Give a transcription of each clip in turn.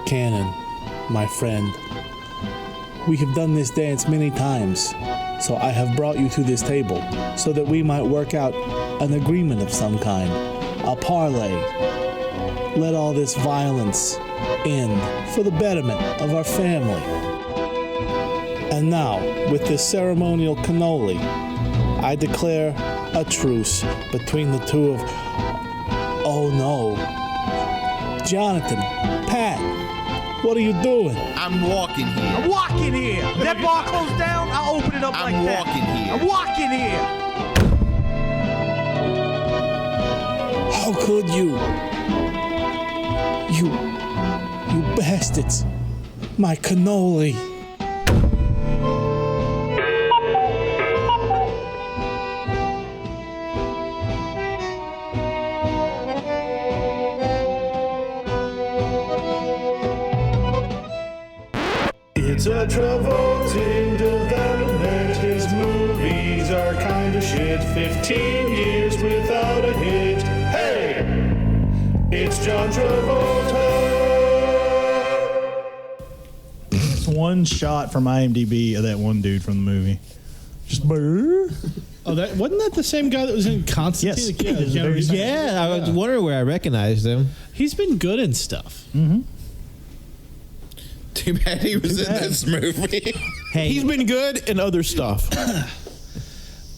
Cannon, my friend. We have done this dance many times, so I have brought you to this table so that we might work out an agreement of some kind, a parlay. Let all this violence end for the betterment of our family. And now, with this ceremonial cannoli, I declare a truce between the two of... Oh no. Jonathan, Pat, what are you doing? I'm walking here. I'm walking here. That bar closed down, I'll open it up like that. I'm walking here. I'm walking here. How could you? You bastards. My cannoli. It's a Travolting development. His movies are kinda shit. 15 years without a hit. Hey! It's John Travolta! It's one shot from IMDb of that one dude from the movie. Just brrr. Oh, that wasn't that the same guy that was in Constantine? Yes. Yeah, I was wondering where I recognized him. He's been good in stuff. Mm-hmm. Too bad he was in this movie. Hey, He's been good in other stuff.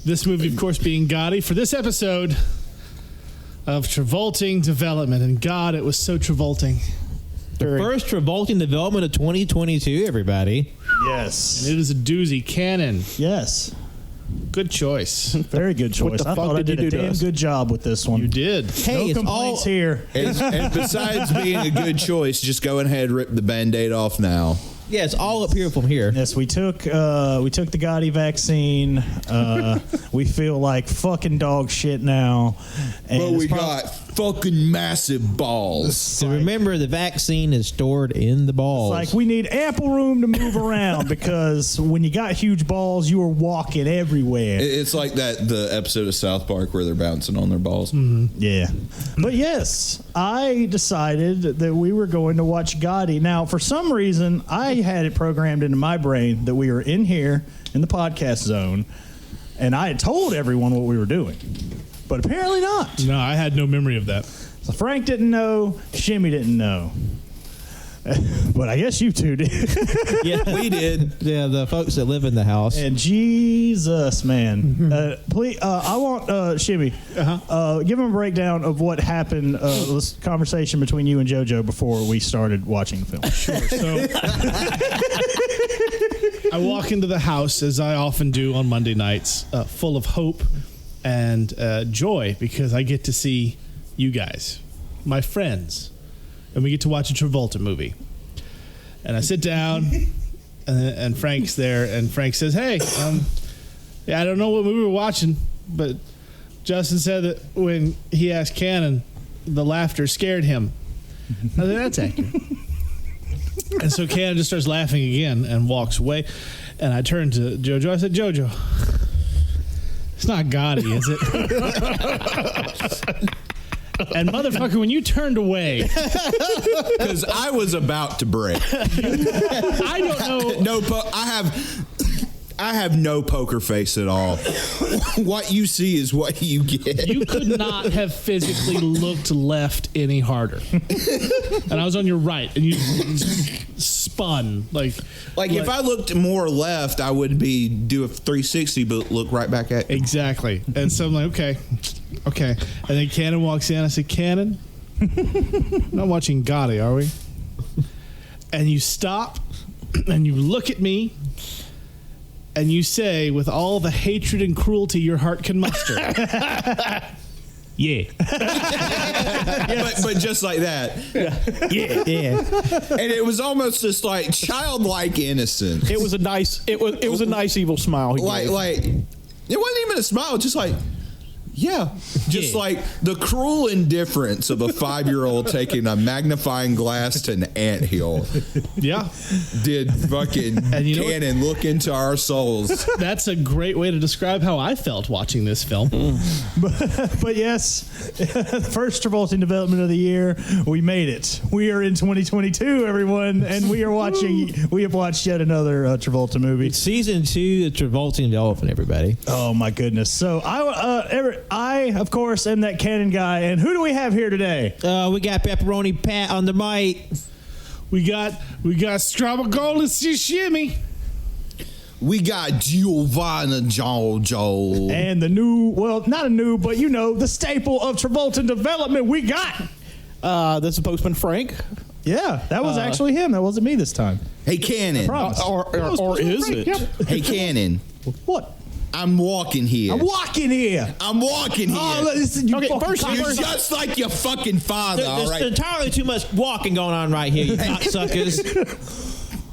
This movie, of course, being Gotti for this episode of Travolting Development. And God, it was so Travolting. the first Travolting development of 2022, everybody. Yes. And it is a doozy. Cannon. Yes. Good choice. Very good choice. the I fuck thought I did did you a do to damn us? good job with this one. You did. Hey, No it's complaints all here. And besides being a good choice, just go ahead and rip the Band-Aid off now. Yeah, it's all up here from here. Yes, we took the Gotti vaccine. We feel like fucking dog shit now. And But it's we prob- got fucking massive balls. So remember, the vaccine is stored in the balls. Like, we need ample room to move around because when you got huge balls, you were walking everywhere. It's like the episode of South Park where they're bouncing on their balls. Yeah. But yes, I decided that we were going to watch Gotti. Now, for some reason, I had it programmed into my brain that we were in here in the podcast zone, and I had told everyone what we were doing. But apparently not. No, I had no memory of that. So Frank didn't know, Shimmy didn't know. But I guess you two did. yeah, We did. Yeah, the folks that live in the house. And Jesus, man. Please, I want Shimmy. Give him a breakdown of what happened, this conversation between you and JoJo before we started watching the film. Sure. So I walk into the house, as I often do on Monday nights, full of hope and joy because I get to see you guys, my friends, and we get to watch a Travolta movie. And I sit down, and Frank's there, and Frank says, "Hey, I don't know what movie we're watching, but Justin said that when he asked Cannon, the laughter scared him." I said, "That's accurate." And so Cannon just starts laughing again and walks away. And I turned to JoJo. I said, "JoJo, it's not Gotti, is it?" And motherfucker, when you turned away, Because I was about to break. I don't know. I have no poker face at all. What you see is what you get. You could not have physically looked left any harder. And I was on your right, and you spun like Like if I looked more left, I would do a 360, but look right back at you. exactly. And so I'm like, okay. And then Cannon walks in. I said, "Cannon, not watching Gotti, are we?" And you stop, and you look at me. And you say, with all the hatred and cruelty your heart can muster, "Yeah." But just like that. yeah. And it was almost this like childlike innocence. It was a nice. It was a nice evil smile. He gave. Like it wasn't even a smile, just like, Yeah, just like the cruel indifference of a 5-year-old taking a magnifying glass to an anthill. Yeah. Did fucking Cannon look into our souls? That's a great way to describe how I felt watching this film. But yes, first Travolting development of the year. We made it. We are in 2022, everyone, and we have watched yet another Travolta movie. Season 2, the Travolting development, everybody. Oh my goodness! So I of course am that Cannon guy, and who do we have here today? We got Pepperoni Pat on the mic. We got Stravagolis Shimmy. We got Giovanna Jojo. And the new, well, not a new, but the staple of Travolta development. We got. That's the Postman Frank. Yeah, that was actually him. That wasn't me this time. Hey, Cannon. Promise. Or is Frank, it? yep. Hey, Cannon. What? I'm walking here. I'm walking here. Oh, listen, you Okay, fucking first- cock- You're just like your fucking father, all There's right? entirely too much walking going on right here, you cocksuckers.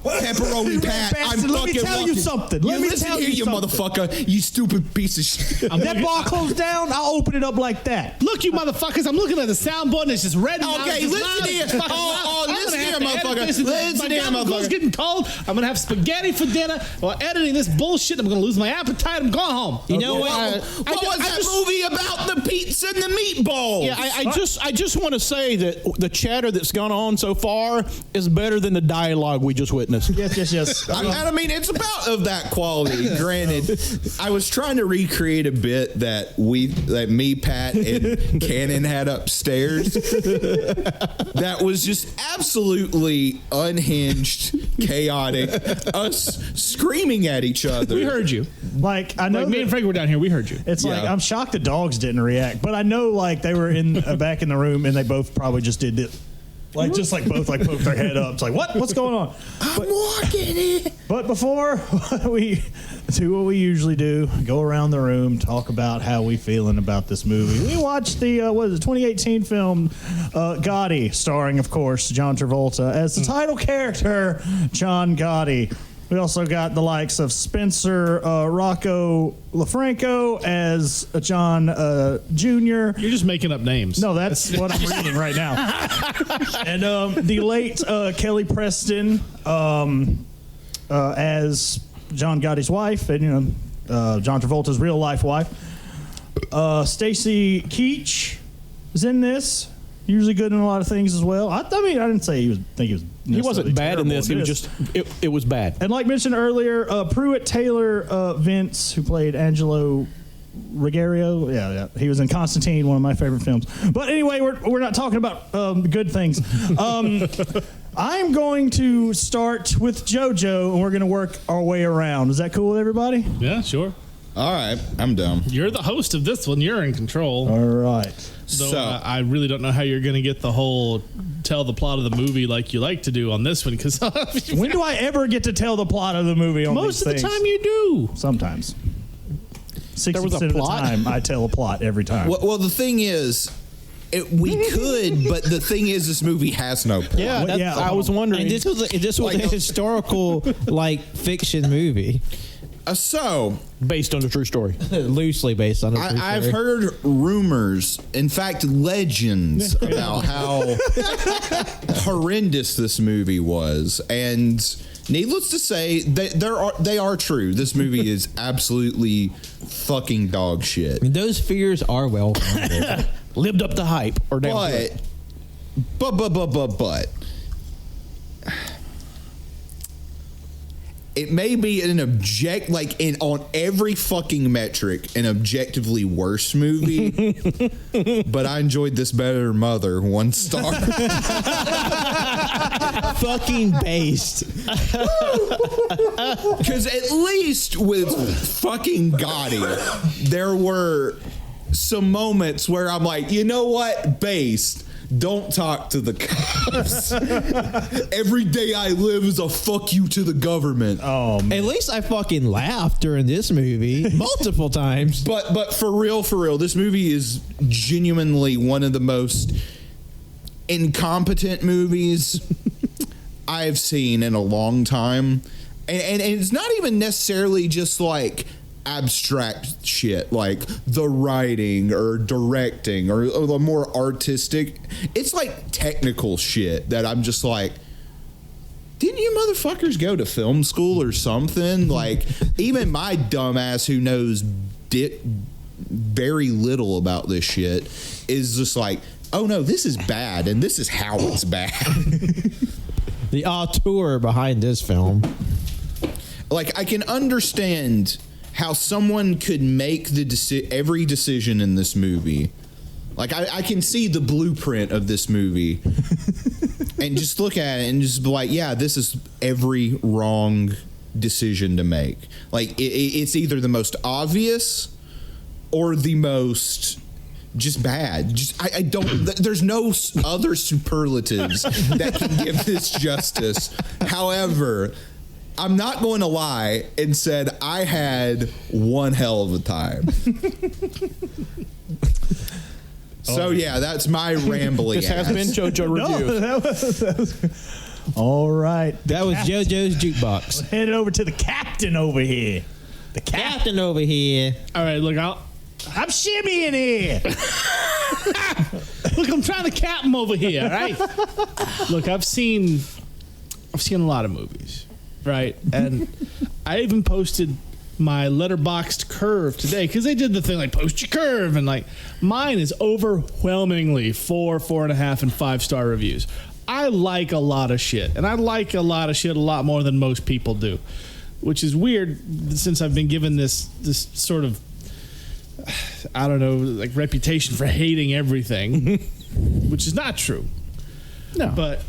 Pepperoni Pat, I'm Bastard, let me fucking tell walking. you something. You Let me listen tell here, you you something. motherfucker. You stupid piece of shit. That bar closed down, I'll open it up like that. Look, you motherfuckers, I'm looking at the soundboard and it's just red. Okay, listen here. Listen here, motherfucker. Listen here, It's motherfucker. getting cold. I'm going to have spaghetti for dinner. While editing this bullshit, I'm going to lose my appetite. I'm going home. You know what? What was that movie about the pizza and the meatballs? Yeah, I just want to say that the chatter that's gone on so far is better than the dialogue we just witnessed. Yes. I mean, it's about of that quality. Granted, I was trying to recreate a bit that me, Pat, and Cannon had upstairs. That was just absolutely unhinged, chaotic. Us screaming at each other. We heard you. Like, I know Like me and Frank were down here. We heard you. it's like, Yeah. I'm shocked the dogs didn't react, but I know like they were in back in the room and they both probably just did it. Like, just like both like poked their head up. It's like, what's going on? I'm walking it. But before we do what we usually do, go around the room, talk about how we feeling about this movie. We watched the 2018 film Gotti, starring, of course, John Travolta as the title character, John Gotti. We also got the likes of Spencer Rocco LaFranco as John Jr. You're just making up names. No, that's what I'm reading right now. And the late Kelly Preston as John Gotti's wife, and John Travolta's real life wife. Stacy Keach is in this. Usually good in a lot of things as well. I mean, I didn't say he was. He wasn't bad in this. He was just it was bad. And like mentioned earlier, Pruitt Taylor Vince, who played Angelo Ruggiero, yeah, he was in Constantine, one of my favorite films. But anyway, we're not talking about good things. I'm going to start with JoJo, and we're going to work our way around. Is that cool with everybody? Yeah, sure. All right, I'm dumb. You're the host of this one. You're in control. All right. So I really don't know how you're going to get the whole tell the plot of the movie like you like to do on this one, because When do I ever get to tell the plot of the movie on most these of the things? time you do. Sometimes. 60% There was a of the plot? time, I tell a plot every time. Well, the thing is, we could, but the thing is, this movie has no plot. Yeah, Well, yeah, I was wondering. And this was a historical fiction movie, So, based on a true story. loosely based on. I've heard rumors, in fact, legends about how horrendous this movie was, and needless to say, they are true. This movie is absolutely fucking dog shit. Those fears are well founded. Lived up to hype or damn sure. But it may be on every fucking metric an objectively worse movie, but I enjoyed this better. Mother, 1 star. Fucking based. Because at least with fucking Gotti, there were some moments where I'm like, you know what, based. Don't talk to the cops. Every day I live is a fuck you to the government. Oh, man. At least I fucking laughed during this movie multiple times. But for real, this movie is genuinely one of the most incompetent movies I've seen in a long time. And it's not even necessarily just like abstract shit like the writing or directing or the more artistic. It's like technical shit that I'm just like, didn't you motherfuckers go to film school or something? Like, even my dumbass who knows very little about this shit is just like, oh no, this is bad and this is how it's bad. The auteur behind this film. Like, I can understand how someone could make every decision in this movie. Like, I can see the blueprint of this movie and just look at it and just be like, yeah, this is every wrong decision to make. Like, it's either the most obvious or the most just bad. I don't. There's no other superlatives that can give this justice. However, I'm not going to lie and said I had one hell of a time. So yeah, that's my rambling. This has been JoJo Review. That was all right. That was JoJo's Jukebox. Headed over to the captain over here. The Captain over here. All right, look, I'm shimmying here. look, I'm trying to cap him over here, all right? Look, I've seen a lot of movies, right? And I even posted my letterboxed curve today because they did the thing like post your curve, and like mine is overwhelmingly 4, 4.5, and 5-star reviews. I like a lot of shit, and I like a lot of shit a lot more than most people do, which is weird since I've been given this sort of, I don't know, like reputation for hating everything, which is not true. No. But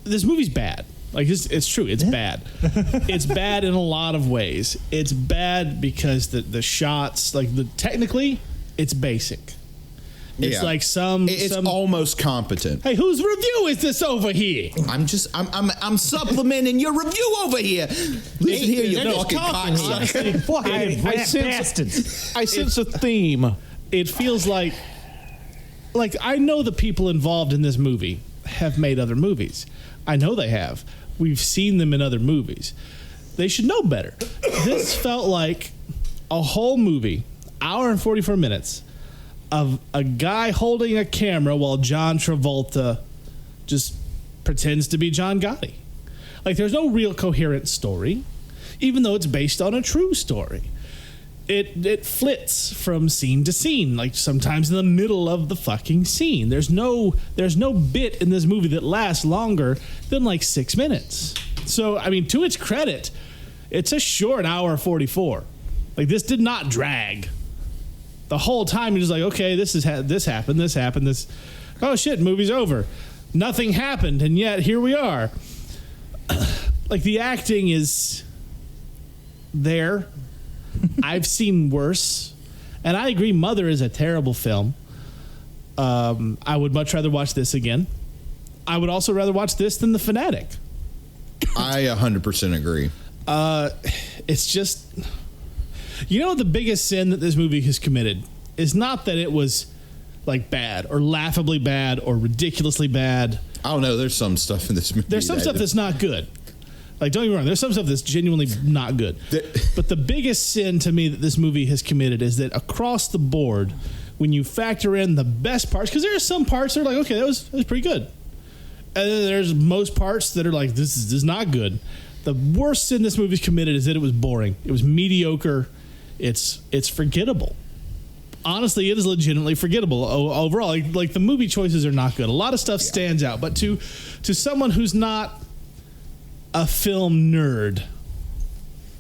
this movie's bad. Like, it's true. It's bad. It's bad in a lot of ways. It's bad because the shots, like technically, it's basic. It's like It's almost competent. Hey, whose review is this over here? I'm supplementing your review over here. Listen here, you fucking cocksucker. I sense a theme. It feels like I know the people involved in this movie have made other movies. I know they have. We've seen them in other movies. They should know better. This felt like a whole movie, hour and 44 minutes, of a guy holding a camera while John Travolta just pretends to be John Gotti. Like, there's no real coherent story, even though it's based on a true story. It flits from scene to scene, like sometimes in the middle of the fucking scene. There's no bit in this movie that lasts longer than like 6 minutes. So, I mean, to its credit, it's a short hour 44. Like, this did not drag. The whole time you're just like, okay, this happened, this. Oh shit, movie's over. Nothing happened, and yet here we are. Like, the acting is there. I've seen worse, and I agree. Mother is a terrible film. I would much rather watch this again. I would also rather watch this than The Fanatic. I 100% agree. It's just, you know, the biggest sin that this movie has committed is not that it was like bad or laughably bad or ridiculously bad. I don't know. There's some stuff in this movie. There's some stuff that's not good. Like, don't get me wrong, there's some stuff that's genuinely not good. But the biggest sin to me that this movie has committed is that across the board, when you factor in the best parts, because there are some parts that are like, okay, that was pretty good. And then there's most parts that are like, this is not good. The worst sin this movie's committed is that it was boring. It was mediocre. It's forgettable. Honestly, it is legitimately forgettable overall. Like the movie choices are not good. A lot of stuff stands out. But to someone who's not a film nerd,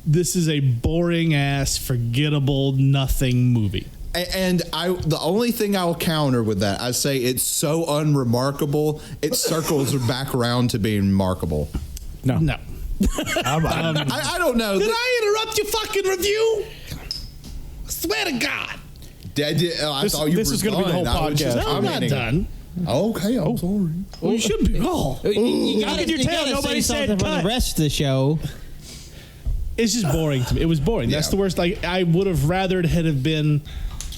this is a boring ass, forgettable, nothing movie. And the only thing I'll counter with that, I say it's so unremarkable, it circles back around to being remarkable. No. I don't know. Did I interrupt your fucking review? I swear to God. I thought you this were is going to be the whole podcast. No, I'm not done. Okay, I'm sorry. Well, you should be. Oh. You Look at your tail. Nobody said something for cut. the rest of the show. It's just boring to me. It was boring. That's the worst. Like, I would have rather it had been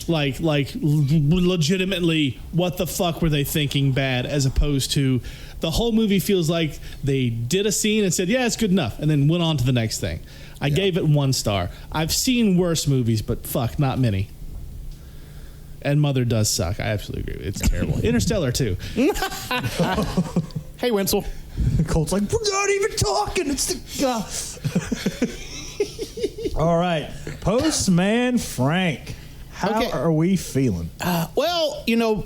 like legitimately, what the fuck were they thinking bad, as opposed to the whole movie feels like they did a scene and said, yeah, it's good enough, and then went on to the next thing. I gave it 1 star. I've seen worse movies, but fuck, not many. And Mother does suck. I absolutely agree. It's terrible. Interstellar too. Hey, Wenzel. Colt's like, we're not even talking. It's the All right, Postman Frank. How Okay. are we feeling? Well, you know,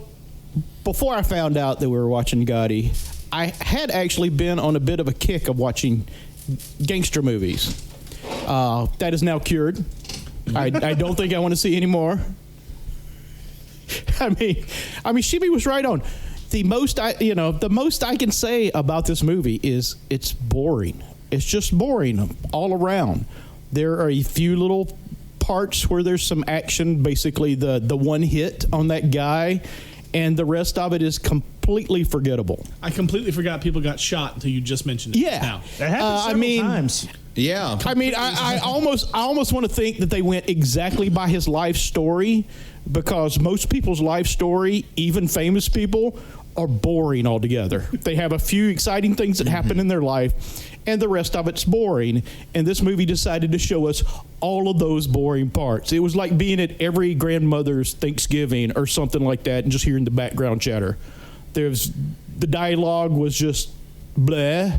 before I found out that we were watching Gotti, I had actually been on a bit of a kick of watching gangster movies. That is now cured. I don't think I want to see any more. I mean, Shibi was right on. The most I can say about this movie is it's boring. It's just boring all around. There are a few little parts where there's some action, basically the one hit on that guy, and the rest of it is completely forgettable. I completely forgot people got shot until you just mentioned it. Yeah. Now. That happened several times. Yeah. I mean, I almost want to think that they went exactly by his life story, because most people's life story, even famous people, are boring altogether. They have a few exciting things that happen in their life, and the rest of it's boring. And this movie decided to show us all of those boring parts. It was like being at every grandmother's Thanksgiving or something like that and just hearing the background chatter. The dialogue was just bleh.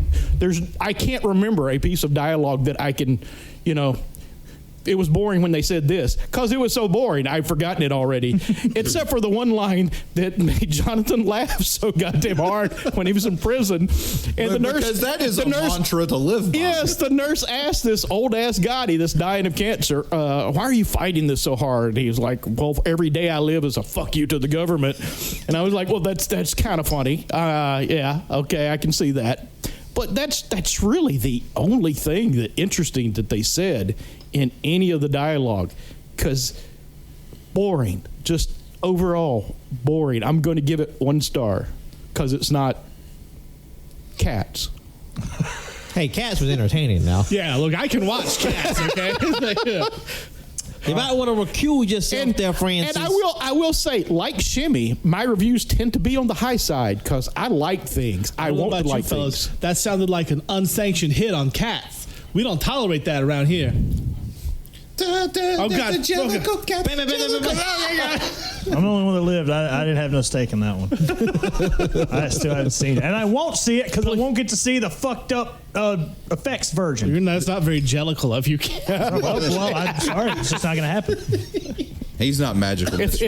I can't remember a piece of dialogue that I can, it was boring when they said this, because it was so boring. I've forgotten it already, except for the one line that made Jonathan laugh so goddamn hard when he was in prison. And the nurse, because that is a mantra to live by. Yes, the nurse asked this old ass Gotti, this dying of cancer, why are you fighting this so hard? And he was like, well, every day I live is a fuck you to the government. And I was like, well, that's kind of funny. Yeah, okay, I can see that. But that's really the only thing that interesting that they said in any of the dialogue, because boring, just overall boring. I'm going to give it 1 star because it's not Cats. Hey, Cats was entertaining now. Yeah, look, I can watch Cats, okay? You might want to recuse yourself there, Francis. And I will say, like Shimmy, my reviews tend to be on the high side because I like things. I don't know want to about you like fellas. things. That sounded like an unsanctioned hit on Cats. We don't tolerate that around here. Oh, God. I'm the only one that lived. I didn't have no stake in that one. I still haven't seen it. And I won't see it because I won't get to see the fucked up effects version. That's not very jellical of you. Well, I'm sorry. It's just not going to happen. He's not magical. If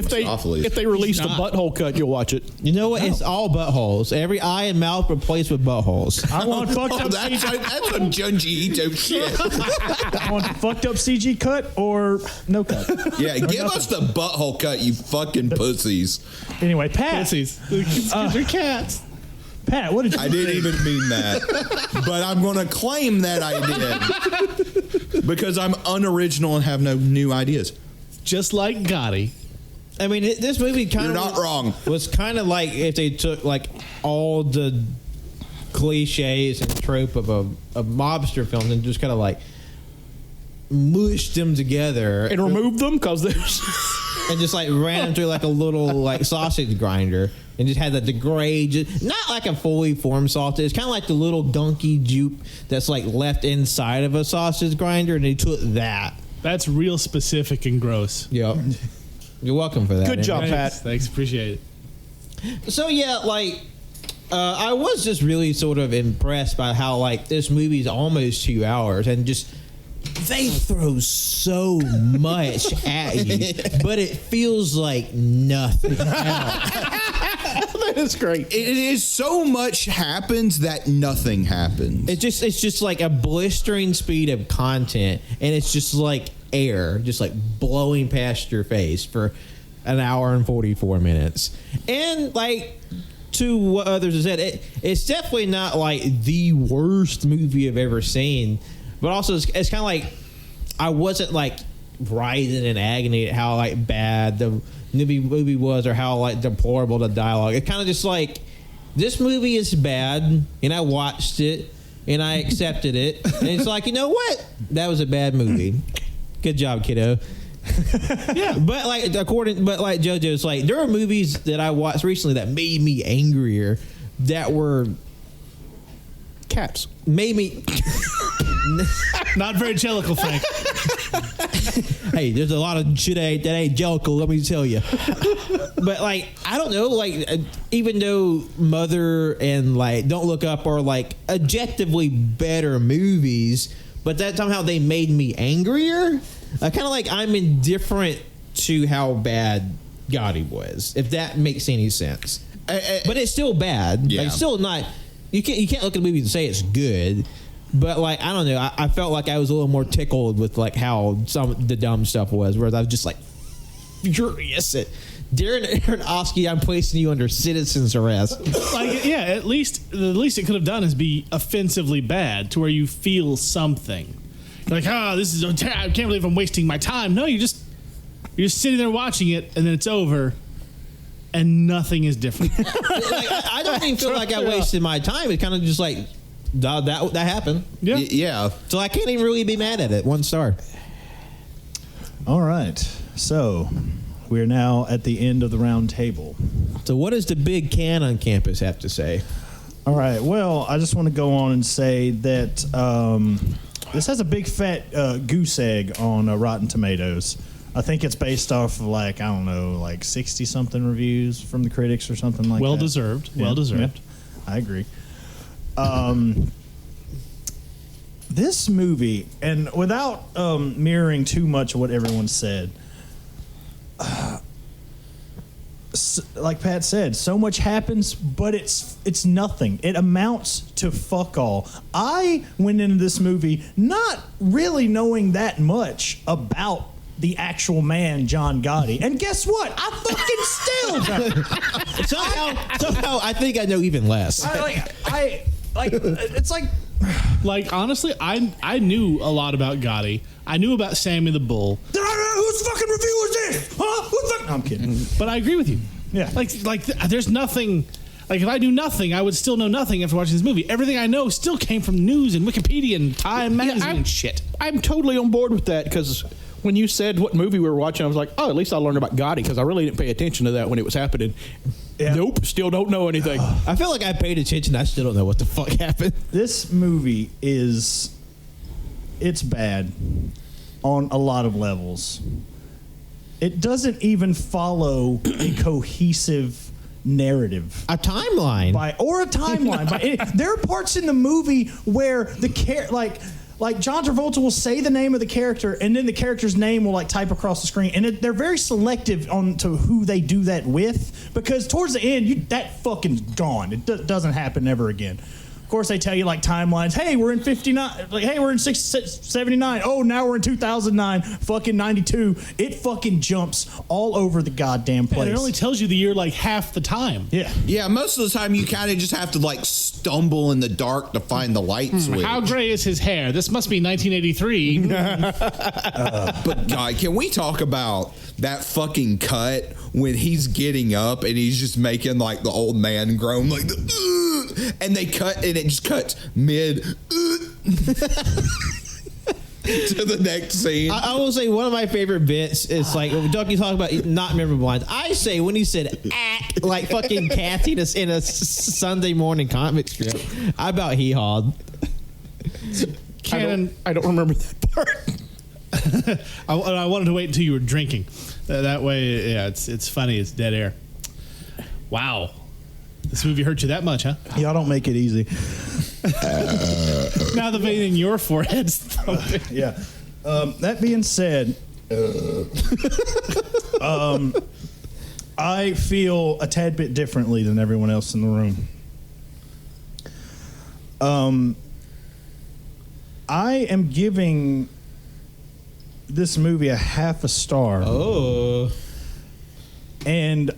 they release the butthole cut, you'll watch it. You know what? It's all buttholes. Every eye and mouth replaced with buttholes. I want fucked up that's CG. some Junji Ito shit. I want fucked up CG cut or no cut. Yeah, give us the butthole cut, you fucking pussies. Anyway, Pat. Pussies. Kids are cats. Pat, what did you I didn't think? even mean that. But I'm going to claim that I did. Because I'm unoriginal and have no new ideas. Just like Gotti. I mean, this movie kind You're of not wrong. was kind of like if they took like all the cliches and trope of a mobster film and just kind of like mushed them together And remove them because there's... and just like ran them through like a little like sausage grinder and just had the gray, just not like a fully formed sausage. It's kind of like the little donkey jupe that's like left inside of a sausage grinder, and they took that. That's real specific and gross. Yep. You're welcome for that. Good job, Pat. Thanks. Appreciate it. So yeah, like I was just really sort of impressed by how like this movie's almost 2 hours and just they throw so much at you, but it feels like nothing else. That is great. It is so much happens that nothing happens. It's just like a blistering speed of content, and it's just like air, just like blowing past your face for an hour and 44 minutes. And like to what others have said, it's definitely not like the worst movie I've ever seen, but also it's kind of like I wasn't like writhing in agony at how like bad the movie was or how like deplorable the dialogue. It kind of just like, this movie is bad, and I watched it and I accepted it, and it's like, you know what, that was a bad movie. Good job, kiddo. Yeah, but like JoJo's like, there are movies that I watched recently that made me angrier, that were Cats. made me Not very jellicle, Frank. Hey, there's a lot of shit that ain't jellicle, let me tell you. But like, I don't know, like, even though Mother and like Don't Look Up are like objectively better movies, but that somehow they made me angrier. Kind of like I'm indifferent to how bad Gotti was, if that makes any sense. But it's still bad. Yeah. Like, it's still not. You can't look at the movie and say it's good. But like, I don't know. I felt like I was a little more tickled with like how some of the dumb stuff was, whereas I was just like furious at Darren Aronofsky. I'm placing you under citizen's arrest. Like, yeah, at least it could have done is be offensively bad to where you feel something. You're like, this is I can't believe I'm wasting my time. No, you're just sitting there watching it, and then it's over, and nothing is different. Like, I don't even feel like I wasted my time. It's kind of just like that happened. Yeah. Yeah. So I can't even really be mad at it. 1 star. All right. So we're now at the end of the round table. So what does the big can on campus have to say? All right. Well, I just want to go on and say that this has a big fat goose egg on Rotten Tomatoes. I think it's based off of like 60-something reviews from the critics or something like Well that. deserved. Yeah, Well deserved. yeah, I agree. This movie, and without mirroring too much of what everyone said, like Pat said, so much happens, but it's nothing. It amounts to fuck all. I went into this movie not really knowing that much about the actual man, John Gotti. And guess what? I fucking still Somehow I think I know even less. it's like Like, honestly, I knew a lot about Gotti. I knew about Sammy the Bull. whose fucking review is this? Huh? Who's fucking? No, I'm kidding. But I agree with you. Yeah. Like there's nothing. Like, if I knew nothing, I would still know nothing after watching this movie. Everything I know still came from news and Wikipedia and Time magazine and shit. I'm totally on board with that because when you said what movie we were watching, I was like, oh, at least I learned about Gotti because I really didn't pay attention to that when it was happening. Yeah. Nope, still don't know anything. I feel like I paid attention. I still don't know what the fuck happened. This movie it's bad on a lot of levels. It doesn't even follow a cohesive narrative. A timeline. Or a timeline. There are parts in the movie where like John Travolta will say the name of the character, and then the character's name will like type across the screen, and they're very selective on to who they do that with, because towards the end, that fucking gone. It doesn't happen ever again. Of course, they tell you like timelines. Hey, we're in 59. Like, hey, we're in 79. Oh, now we're in 2009. Fucking 92. It fucking jumps all over the goddamn place. And it only tells you the year like half the time. Yeah. Yeah, most of the time you kind of just have to like stumble in the dark to find the light switch. How gray is his hair? This must be 1983. But God, can we talk about that fucking cut when he's getting up and he's just making like the old man groan, like and they cut and it just cuts mid to the next scene. I will say one of my favorite bits is like when Ducky talking about not memorable lines. I say when he said "ack" like fucking Kathy in a Sunday morning comic strip. I about hee-hawed. I don't remember that part. I wanted to wait until you were drinking. That way, yeah, it's funny. It's dead air. Wow. This movie hurt you that much, huh? Y'all don't make it easy. Now the vein in your forehead's thumping. Yeah. That being said, I feel a tad bit differently than everyone else in the room. I am giving this movie a half a star. Oh. And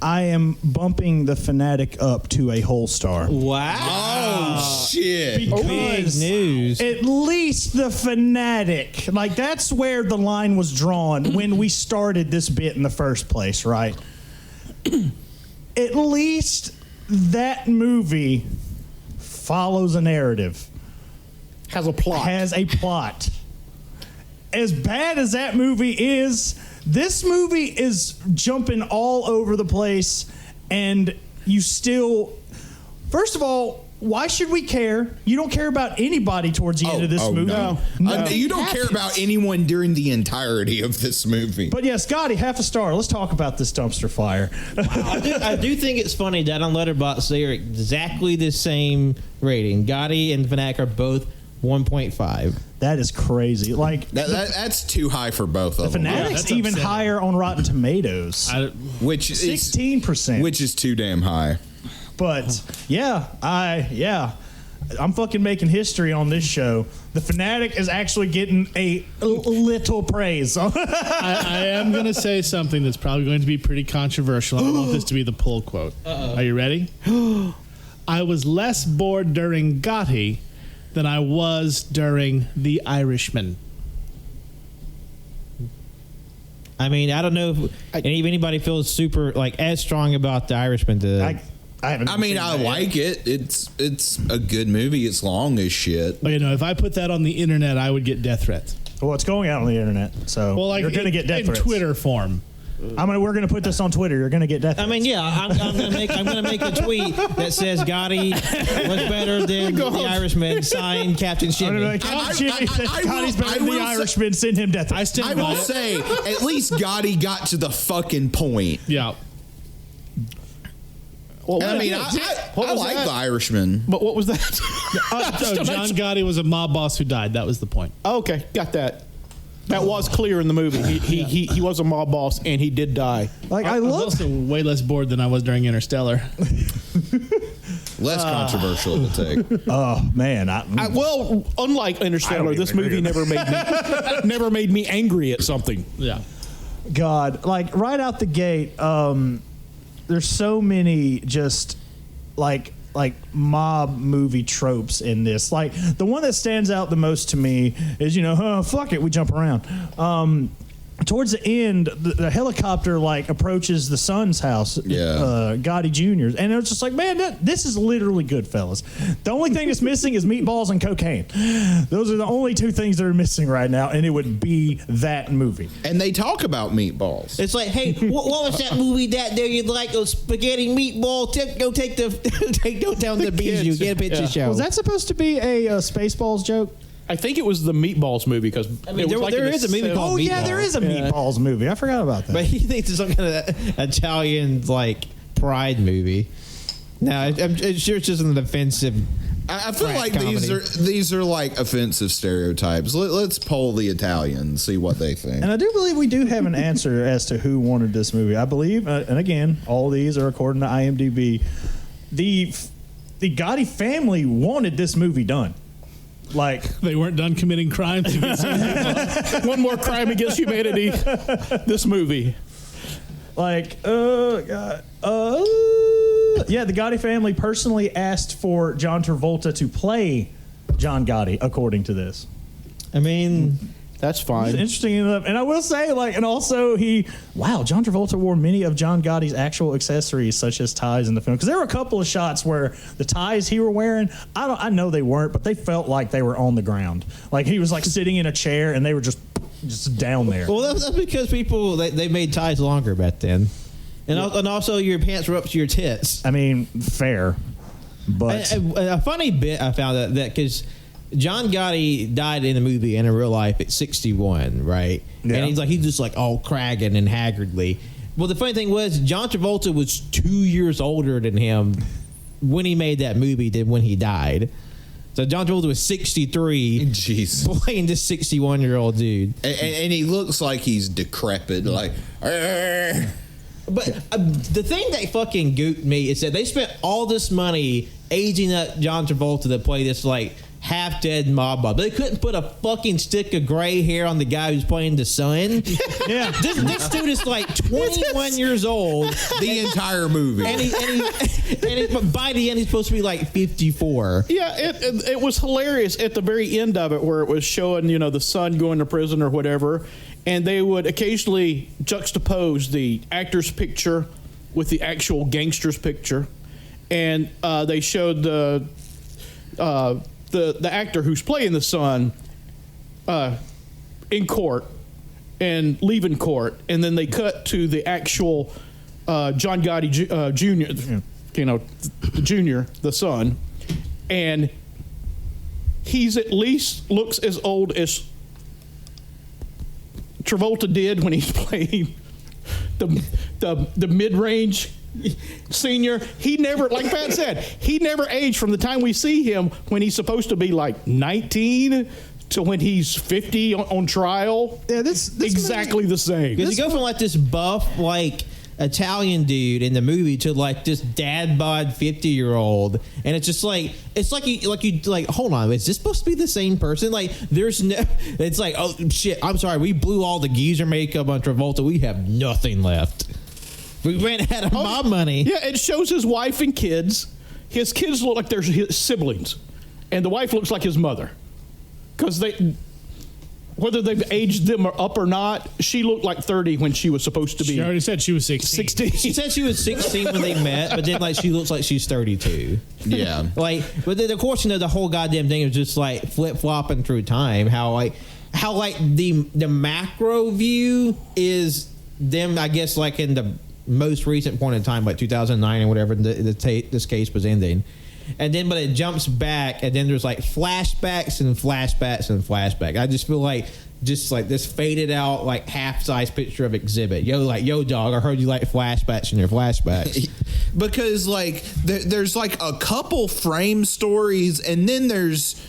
I am bumping the Fanatic up to a whole star. Wow. Oh shit. Big Because news. at least the Fanatic, like that's where the line was drawn when we started this bit in the first place, right? At least that movie follows a narrative. Has a plot. As bad as that movie is, this movie is jumping all over the place, and you still... First of all, Why should we care? You don't care about anybody towards the end of this movie. No. You don't care about anyone during the entirety of this movie. But yeah, Scotty, half a star. Let's talk about this dumpster fire. I do think it's funny that on Letterboxd they are exactly the same rating. Gotti and Fanatic are both 1.5. That is crazy. Like that's too high for both of them. Fanatic's even higher on Rotten Tomatoes, Which is 16%. which is too damn high. But I'm fucking making history on this show. The Fanatic is actually getting a little praise. I am going to say something that's probably going to be pretty controversial. I don't want this to be the pull quote. Are you ready? I was less bored during Gotti than I was during The Irishman. I mean, I don't know if anybody feels super like as strong about The Irishman. I like it. It's a good movie. It's long as shit. But, if I put that on the internet, I would get death threats. Well, it's going out on the internet, so you're going to get death threats. In Twitter form. We're going to put this on Twitter. You're going to get death threats. I mean, yeah, I'm going to make a tweet that says Gotti was better than The Irishman. Signed Captain Shimmy. Captain Shimmy says Gotti's better than The Irishman. Send him death threats. I will say, at least Gotti got to the fucking point. Yeah. Well, I like The Irishman. But what was that? John Gotti was a mob boss who died. That was the point. Okay, got that. That was clear in the movie. He was a mob boss and he did die. I was also way less bored than I was during Interstellar. Less controversial to take. Oh man! Well, unlike Interstellar, this movie never made me angry at something. Yeah. God, right out the gate, there's so many just like mob movie tropes in this. Like the one that stands out the most to me is fuck it, we jump around. Towards the end, the helicopter approaches the son's house, Gotti Jr.'s, and it was just like, man, this is literally Goodfellas. The only thing that's missing is meatballs and cocaine. Those are the only two things that are missing right now, and it would be that movie. And they talk about meatballs. It's like, hey, what was that movie that there you'd like? A spaghetti meatball? Go down to the Bijou, get a picture show. Was that supposed to be a Spaceballs joke? I think it was the Meatballs movie because there is a movie called Meatballs. Yeah, there is a Meatballs movie. I forgot about that. But he thinks it's some kind of Italian pride movie. No, I'm sure it's just an offensive. I feel like these are offensive stereotypes. Let's poll the Italians, see what they think. And I do believe we do have an answer as to who wanted this movie. I believe, and again, all these are according to IMDb. The Gotti family wanted this movie done. They weren't done committing crimes. One more crime against humanity. This movie. God. The Gotti family personally asked for John Travolta to play John Gotti, according to this. I mean, that's fine. It's interesting enough. And I will say, and also John Travolta wore many of John Gotti's actual accessories, such as ties in the film. Because there were a couple of shots where the ties he were wearing, I know they weren't, but they felt like they were on the ground. Like he was sitting in a chair and they were just down there. Well, that's because people, they made ties longer back then. And also your pants were up to your tits. I mean, fair. But a funny bit I found that because John Gotti died in the movie and in real life at 61, right? Yeah. And he's just all cragging and haggardly. Well, the funny thing was John Travolta was 2 years older than him when he made that movie than when he died. So John Travolta was 63, jeez, playing this 61-year-old dude, and he looks like he's decrepit, But the thing that fucking gooped me is that they spent all this money aging up John Travolta to play this half-dead mob boss. They couldn't put a fucking stick of gray hair on the guy who's playing the son. Yeah, this dude is 21 years old the entire movie, and by the end he's supposed to be 54. Yeah, it was hilarious at the very end of it where it was showing the son going to prison or whatever, and they would occasionally juxtapose the actor's picture with the actual gangster's picture, and they showed the actor who's playing the son in court and leaving court, and then they cut to the actual John Gotti Jr., the son, and he's at least looks as old as Travolta did when he's playing the mid-range senior. He never, like Pat said, he never aged from the time we see him when he's supposed to be like 19 to when he's 50 on trial. Yeah, this exactly the same. Because you go from like this buff, like Italian dude in the movie to like this dad bod 50-year-old, and it's just like you hold on, is this supposed to be the same person? Like there's no, it's like, oh shit, I'm sorry, we blew all the geezer makeup on Travolta, we have nothing left. We ran out of mob money. Yeah, it shows his wife and kids. His kids look like they're his siblings, and the wife looks like his mother, because whether they've aged them up or not, she looked like 30 when she was supposed to be. She already said she was 16. She said she was 16 when they met, but then like she looks like she's 32. Yeah. Like, but then of course, you know, the whole goddamn thing is just like flip flopping through time. How the macro view is them, I guess, like in the most recent point in time, like 2009 or whatever, this case was ending. And then, but it jumps back, and then there's like flashbacks and flashbacks and flashbacks. I just feel like this faded out, like half-size picture of Exhibit. Yo, dog, I heard you like flashbacks in your flashbacks. Because like there's like a couple frame stories, and then there's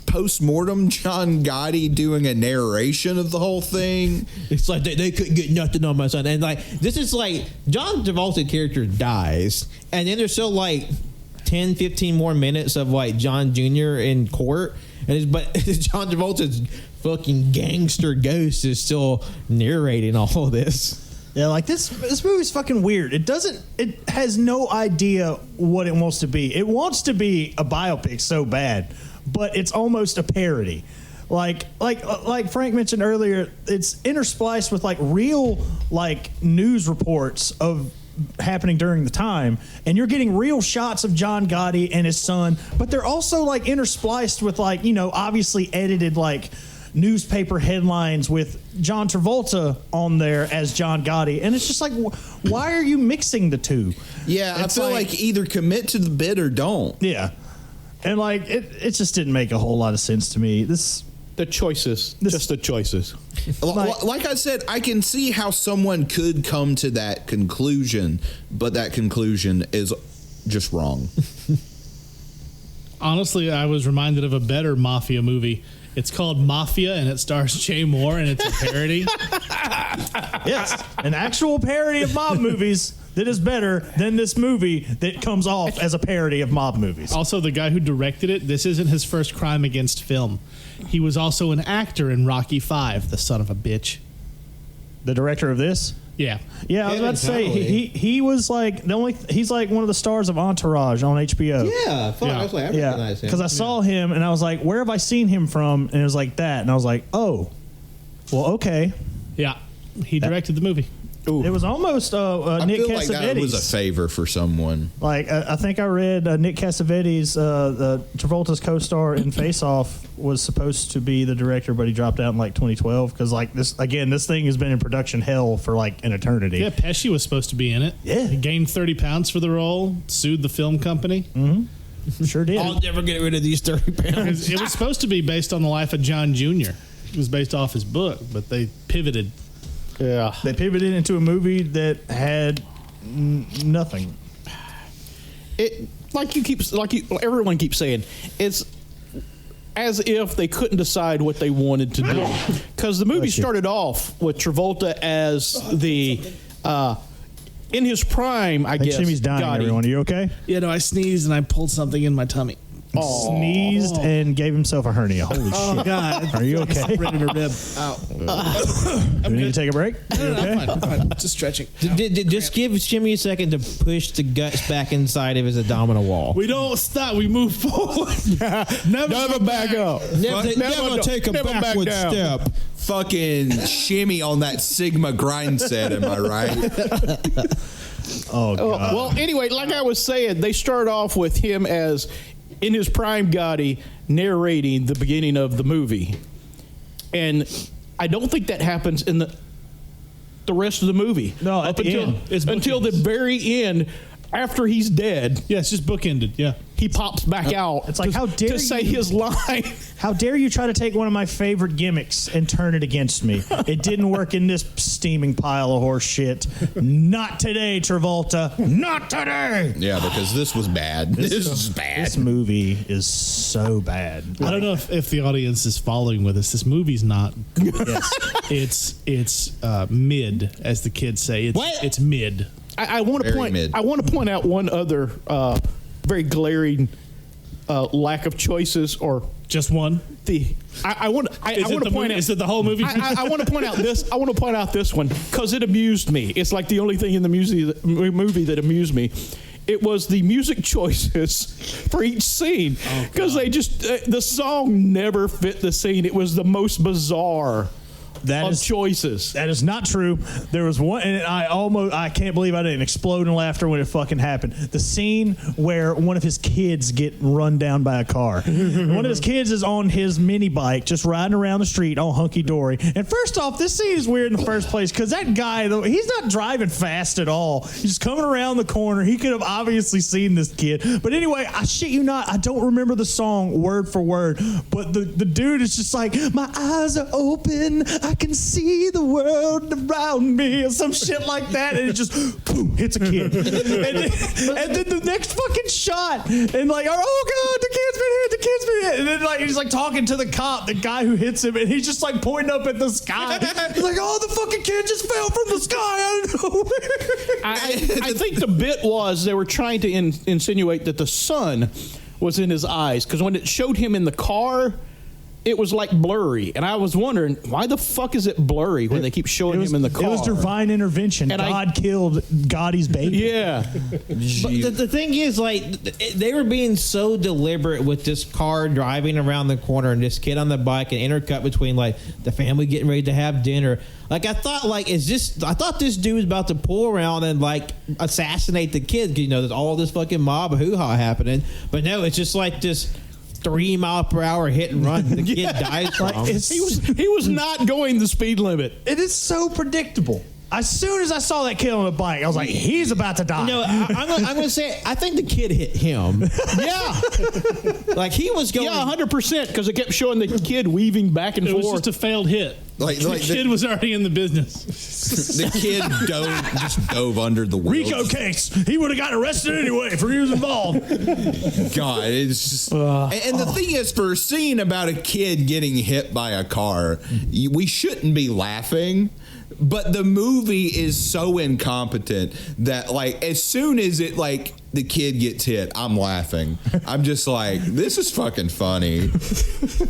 post-mortem John Gotti doing a narration of the whole thing. It's like they couldn't get nothing on my son. And like, this is like, John Travolta's character dies, and then there's still like 10, 15 more minutes of like John Jr. in court, but John Travolta's fucking gangster ghost is still narrating all of this. Yeah, like this movie's fucking weird. It has no idea what it wants to be. It wants to be a biopic so bad, but it's almost a parody. Like Frank mentioned earlier, it's interspliced with like real like news reports of happening during the time, and you're getting real shots of John Gotti and his son, but they're also like interspliced with like, you know, obviously edited like newspaper headlines with John Travolta on there as John Gotti, and it's just like, why are you mixing the two? Yeah, It's I feel like either commit to the bit or don't. Yeah, and like it just didn't make a whole lot of sense to me. The choices. Like I said, I can see how someone could come to that conclusion, but that conclusion is just wrong. Honestly, I was reminded of a better mafia movie. It's called Mafia, and it stars Jay Moore, and it's a parody. Yes, an actual parody of mob movies that is better than this movie that comes off as a parody of mob movies. Also, the guy who directed it, this isn't his first crime against film. He was also an actor in Rocky V, the son of a bitch. The director of this? Yeah. Yeah, I was about to say he was like he's like one of the stars of Entourage on HBO. Yeah, fuck, Yeah. I was like, I Yeah, recognize him. because I saw him and I was like, where have I seen him from? And it was like that, and I was like, oh, well, okay. Yeah. He directed the movie. Ooh. It was almost I Nick feel like that was a Cassavetes. favor for someone. Like I think I read Nick Cassavetes, the Travolta's co-star in Face Off, was supposed to be the director, but he dropped out in like 2012 because like this thing has been in production hell for like an eternity. Yeah, Pesci was supposed to be in it. Yeah. He gained 30 pounds for the role, sued the film company. Sure did. I'll never get rid of these 30 pounds. It was supposed to be based on the life of John Jr. It was based off his book, but they pivoted. Yeah. They pivoted into a movie that had nothing. Everyone keeps saying, it's as if they couldn't decide what they wanted to do, because the movie started off with Travolta as the in his prime, I guess. Jimmy's dying. Gotti. Everyone, are you okay? Yeah, no, I sneezed and I pulled something in my tummy. Sneezed and gave himself a hernia. Holy shit! God. Are you okay? Spreading a rib. Do we need to take a break? Are you okay? I'm fine. Just stretching. Just give Jimmy a second to push the guts back inside of his abdominal wall. We don't stop. We move forward. Never back up. Never take a backward down. step. Fucking shimmy on that Sigma grind set, am I right? Oh god. Well, anyway, like I was saying, they start off with him as in his prime Gotti narrating the beginning of the movie, and I don't think that happens in the rest of the movie. No, at the end. It's until the very end. after he's dead, Yeah, it's just bookended. Yeah. he pops back out. It's like, to, how dare to say you- his line. How dare you try to take one of my favorite gimmicks and turn it against me? It didn't work in this steaming pile of horse shit. Not today, Travolta. Not today. Yeah, because this was bad. This is bad. This movie is so bad. I don't know if the audience is following with us. This movie's not. It's mid, as the kids say. It's mid. I want to Very point. mid. I want to point out one other very glaring lack of choices, or Just one. I want to point out. Is it the whole movie? I want to point out this. I want to point out this one because it amused me. It's like the only thing in the movie that amused me. It was the music choices for each scene because they just the song never fit the scene. It was the most bizarre of choices. That is not true. There was one, and I can't believe I didn't explode in laughter when it fucking happened. The scene where one of his kids get run down by a car. One of his kids is on his mini bike, just riding around the street all hunky dory. And first off, this scene is weird in the first place because that guy, though, he's not driving fast at all. He's just coming around the corner. He could have obviously seen this kid. But anyway, I shit you not, I don't remember the song word for word. But the dude is just like, my eyes are open. I can see the world around me, or some shit like that, and it just boom, hits a kid. and then the next fucking shot, and like, oh god, the kid's been hit, and then like he's like talking to the cop, the guy who hits him, and he's just like pointing up at the sky. He's like, oh, the fucking kid just fell from the sky out of nowhere. I think the bit was they were trying to insinuate that the sun was in his eyes because when it showed him in the car, it was like blurry, and I was wondering why the fuck is it blurry when they keep showing him in the car? It was divine intervention. And God killed Gotti's baby. Yeah, But the thing is, like, they were being so deliberate with this car driving around the corner and this kid on the bike and intercut between, like, the family getting ready to have dinner. Like, I thought, like, I thought this dude was about to pull around and, like, assassinate the kid. 'Cause, you know, there's all this fucking mob hoo-ha happening. But no, it's just like this 3 mile per hour hit and run. The kid dies from. he was not going the speed limit. It is so predictable. As soon as I saw that kid on the bike, I was like, he's about to die. No, I'm going to say, I think the kid hit him. Yeah, Like, he was going. yeah, 100% because it kept showing the kid weaving back and It was forth. just a failed hit. Like the kid was already in the business. the kid dove under the wheels. Rico case. He would have gotten arrested anyway for he was involved. God, it's just. And the thing is, for a scene about a kid getting hit by a car, we shouldn't be laughing. But the movie is so incompetent that, like, as soon as it, like, the kid gets hit, I'm laughing. I'm just like, this is fucking funny.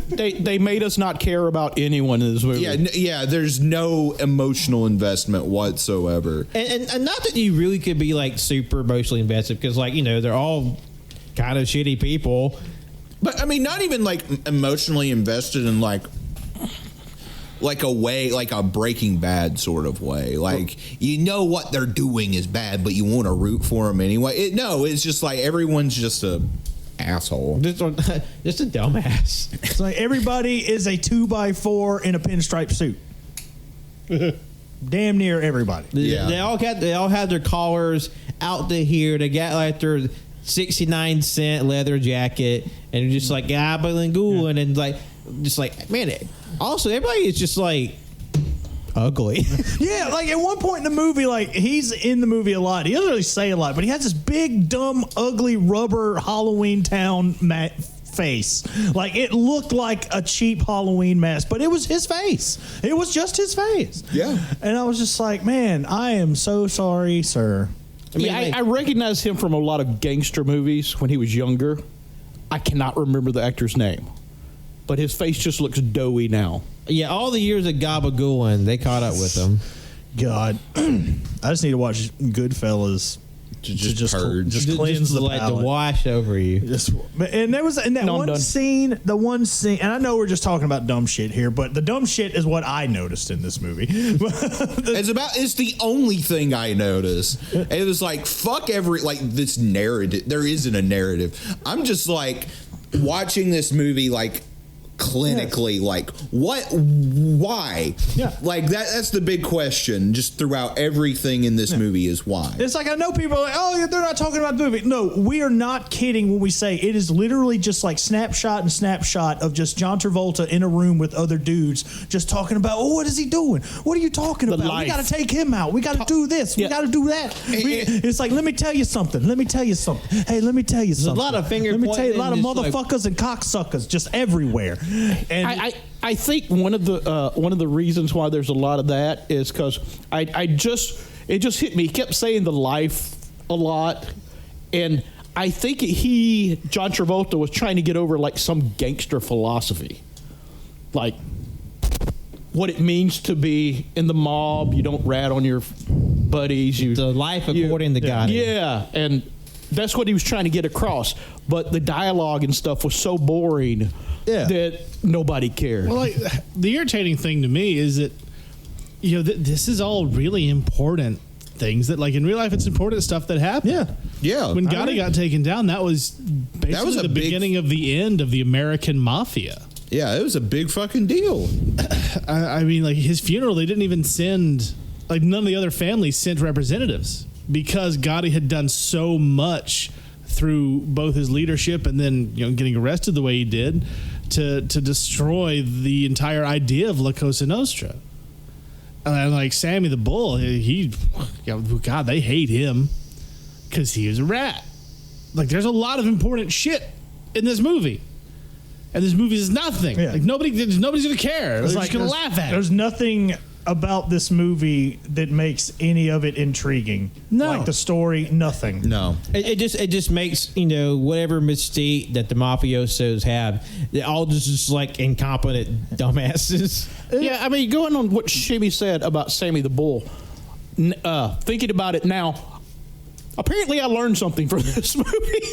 They made us not care about anyone in this movie. Yeah, there's no emotional investment whatsoever. And not that you really could be, like, super emotionally invested because, like, you know, they're all kind of shitty people. But, I mean, not even, like, emotionally invested in, like a way, like a Breaking Bad sort of way. Like, you know what they're doing is bad, but you want to root for them anyway. It's just like everyone's just a asshole. Just a dumbass. It's like everybody is a 2x4 in a pinstripe suit. Damn near everybody. Yeah. They all had their collars out to here. They got like their 69-cent leather jacket, and they're just like gabaling and like just like, man. Also, everybody is just like ugly. Yeah, like at one point in the movie, like he's in the movie a lot. He doesn't really say a lot, but he has this big, dumb, ugly rubber Halloween Town face. Like it looked like a cheap Halloween mask, but it was his face. It was just his face. Yeah. And I was just like, man, I am so sorry, sir. I recognize him from a lot of gangster movies when he was younger. I cannot remember the actor's name, but his face just looks doughy now. Yeah, all the years of Gabagooing, they caught up with him. God, I just need to watch Goodfellas To just purge. just cleanse the let the palate. wash over you. And there was in that No, I'm one done. scene, and I know we're just talking about dumb shit here, but the dumb shit is what I noticed in this movie. It's the only thing I noticed. It was like, fuck this narrative. There isn't a narrative. I'm just like watching this movie like clinically. Like, what? Why? Yeah. Like that's the big question. Just throughout everything in this movie is why. It's like, I know people are like, oh, they're not talking about the movie. No, we are not kidding when we say it is literally just like snapshot and snapshot of just John Travolta in a room with other dudes just talking about, oh, what is he doing? What are you talking about? life. We got to take him out. We got to do this. We got to do that. It's like, let me tell you something. Let me tell you something. Hey, let me tell you something. a lot of finger Let me tell you, a lot of pointing and just motherfuckers and cocksuckers just everywhere. And I think one of the reasons why there's a lot of that is because it just hit me. He kept saying the life a lot, and I think John Travolta was trying to get over like some gangster philosophy, like what it means to be in the mob. You don't rat on your buddies. The life according to God. Yeah, and that's what he was trying to get across. But the dialogue and stuff was so boring that nobody cared. Well, like the irritating thing to me is that this is all really important things that, like, in real life, it's important stuff that happened. Yeah. When Gotti got taken down, that was basically the beginning of the end of the American mafia. Yeah, it was a big fucking deal. I mean, like, his funeral, they didn't even send, like, none of the other families sent representatives because Gotti had done so much through both his leadership and then, getting arrested the way he did to destroy the entire idea of La Cosa Nostra. And like Sammy the Bull, God, they hate him because he was a rat. Like, there's a lot of important shit in this movie, and this movie is nothing. Yeah. Like nobody's gonna care. They're just gonna laugh at it. There's nothing about this movie that makes any of it intriguing. No. Like the story, nothing. No. It just makes, whatever mystique that the mafiosos have, they're all just like incompetent dumbasses. Yeah, I mean, going on what Shimmy said about Sammy the Bull, thinking about it now, apparently I learned something from this movie.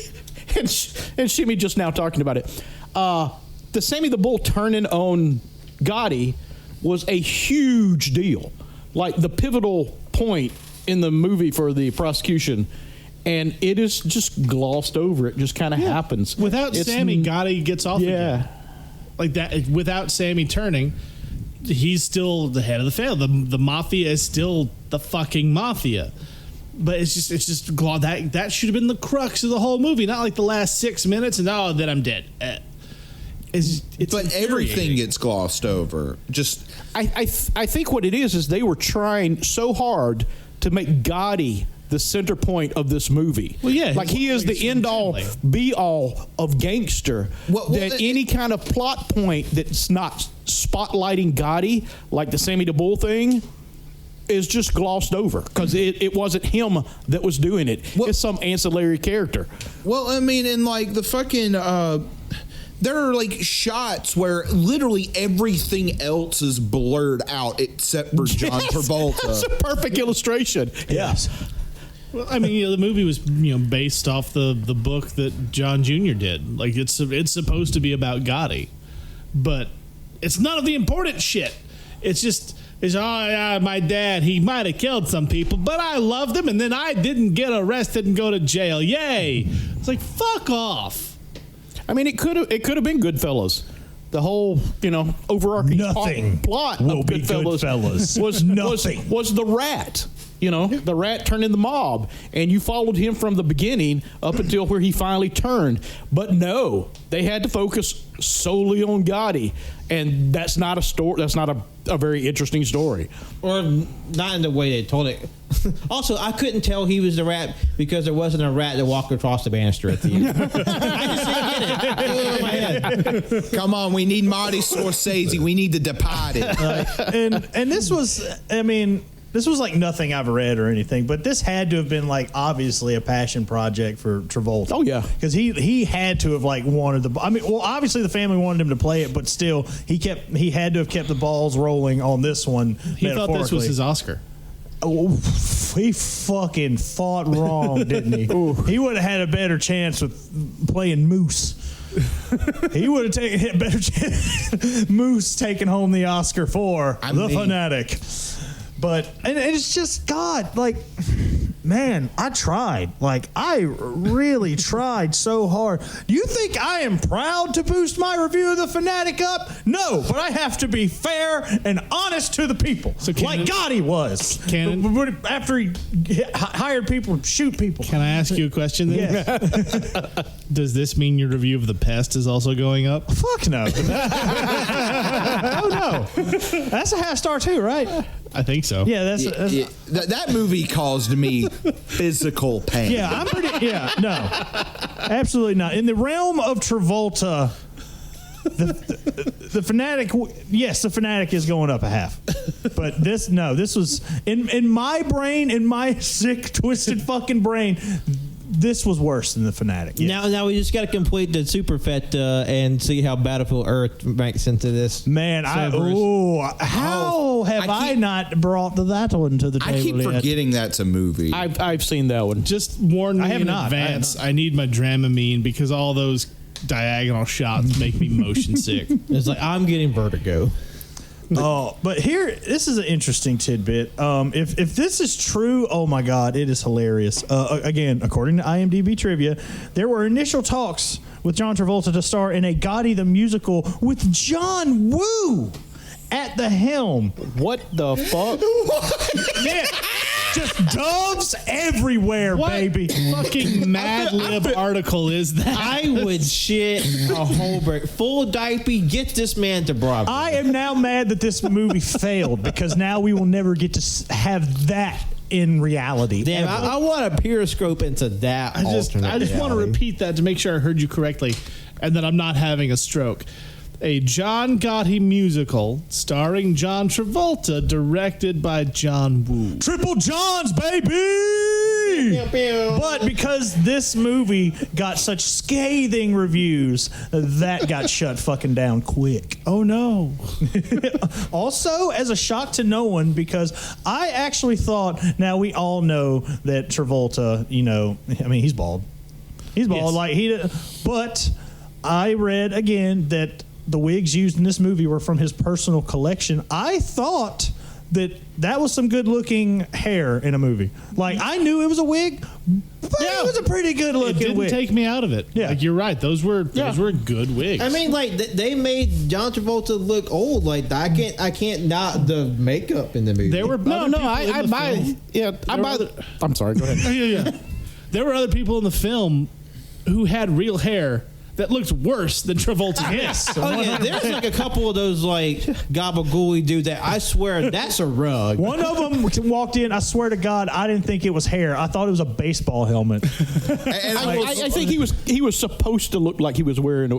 and Shimmy just now talking about it. The Sammy the Bull turning on Gotti was a huge deal, like the pivotal point in the movie for the prosecution, and it is just glossed over. It just kind of happens. Without Sammy, Gotti gets off again. Like that, without Sammy turning, he's still the head of the family. The mafia is still the fucking mafia. But it's just that should have been the crux of the whole movie, not like the last 6 minutes and then I'm dead. But everything gets glossed over. Just I think what it is they were trying so hard to make Gotti the center point of this movie. Well, yeah, like he is the end all, be all of gangster. That any kind of plot point that's not spotlighting Gotti, like the Sammy the Bull thing, is just glossed over because it wasn't him that was doing it. It's some ancillary character. Well, I mean, in like the fucking. There are like shots where literally everything else is blurred out except for John Travolta. That's a perfect illustration. Yes. Well, I mean, the movie was based off the book that John Jr. did. Like it's supposed to be about Gotti, but it's none of the important shit. It's my dad, he might have killed some people, but I loved him, and then I didn't get arrested and go to jail. Yay! It's like, fuck off. I mean, it could have been GoodFellas. The whole, overarching plot of GoodFellas was the rat. The rat turned in the mob, and you followed him from the beginning up until where he finally turned. But no, they had to focus solely on Gotti, and that's not a story. That's not a very interesting story, or not in the way they told it. Also, I couldn't tell he was the rat because there wasn't a rat that walked across the banister at the end. I just didn't get it. Come on, we need Marty Scorsese. We need The Departed. And this was, this was like nothing I've read or anything, but this had to have been like obviously a passion project for Travolta. Oh yeah, because he had to have like wanted the. Obviously the family wanted him to play it, but still he had to have kept the balls rolling on this one. He thought this was his Oscar. Oh, he fucking fought wrong, didn't he? He would have had a better chance with playing Moose. He would have taken a better chance. Moose taking home the Oscar for The Fanatic. But and it's just God, like, man, I tried. Like, I really tried so hard. Do you think I am proud to boost my review of The Fanatic up? No, but I have to be fair and honest to the people. So like Gotti was. After he hired people to shoot people. Can I ask you a question then? Yes. Does this mean your review of The Pest is also going up? Fuck no. Oh, no. That's a half star too, right? I think so. Yeah, that movie caused me physical pain. Yeah, I'm pretty. Yeah, no, absolutely not. In the realm of Travolta, the Fanatic. Yes, the Fanatic is going up a half. But this was in my brain, in my sick, twisted fucking brain. This was worse than the Fanatic. Yes. Now we just got to complete the Superfecta and see how Battlefield Earth makes into this. Man, how have I not brought that one to the table? I keep forgetting that's a movie. I've seen that one. Just warn me in I advance. I need my Dramamine because all those diagonal shots make me motion sick. It's like I'm getting vertigo. But this is an interesting tidbit. If this is true, oh my God, it is hilarious. Again, according to IMDb trivia, there were initial talks with John Travolta to star in a Gotti the Musical with John Woo at the helm. What the fuck? Yeah. Just doves everywhere, What baby. fucking Mad Lib article is that? I would shit a whole brick. Full diaper, get this man to Broadway. I am now mad that this movie failed because now we will never get to have that in reality. Damn, I want to periscope into that. I just want to repeat that to make sure I heard you correctly and that I'm not having a stroke. A John Gotti musical starring John Travolta, directed by John Woo. Triple Johns, baby! But because this movie got such scathing reviews, that got shut fucking down quick. Oh no. Also, as a shock to no one, because I actually thought, now we all know that Travolta, he's bald. He's bald, Yes. but I read again that the wigs used in this movie were from his personal collection. I thought that was some good-looking hair in a movie. Like, I knew it was a wig, but it was a pretty good-looking It didn't wig. take me out of it. Yeah. Like, you're right. Those were good wigs. I mean, like they made John Travolta look old. Like I can't not the makeup in the movie. there were other people in the film. I'm sorry, go ahead. Yeah. There were other people in the film who had real hair that looked worse than Travolta. Yes. Oh yeah, there's like a couple of those like gabagooey dudes that I swear that's a rug. One of them walked in. I swear to God, I didn't think it was hair. I thought it was a baseball helmet. And I think he was supposed to look like he was wearing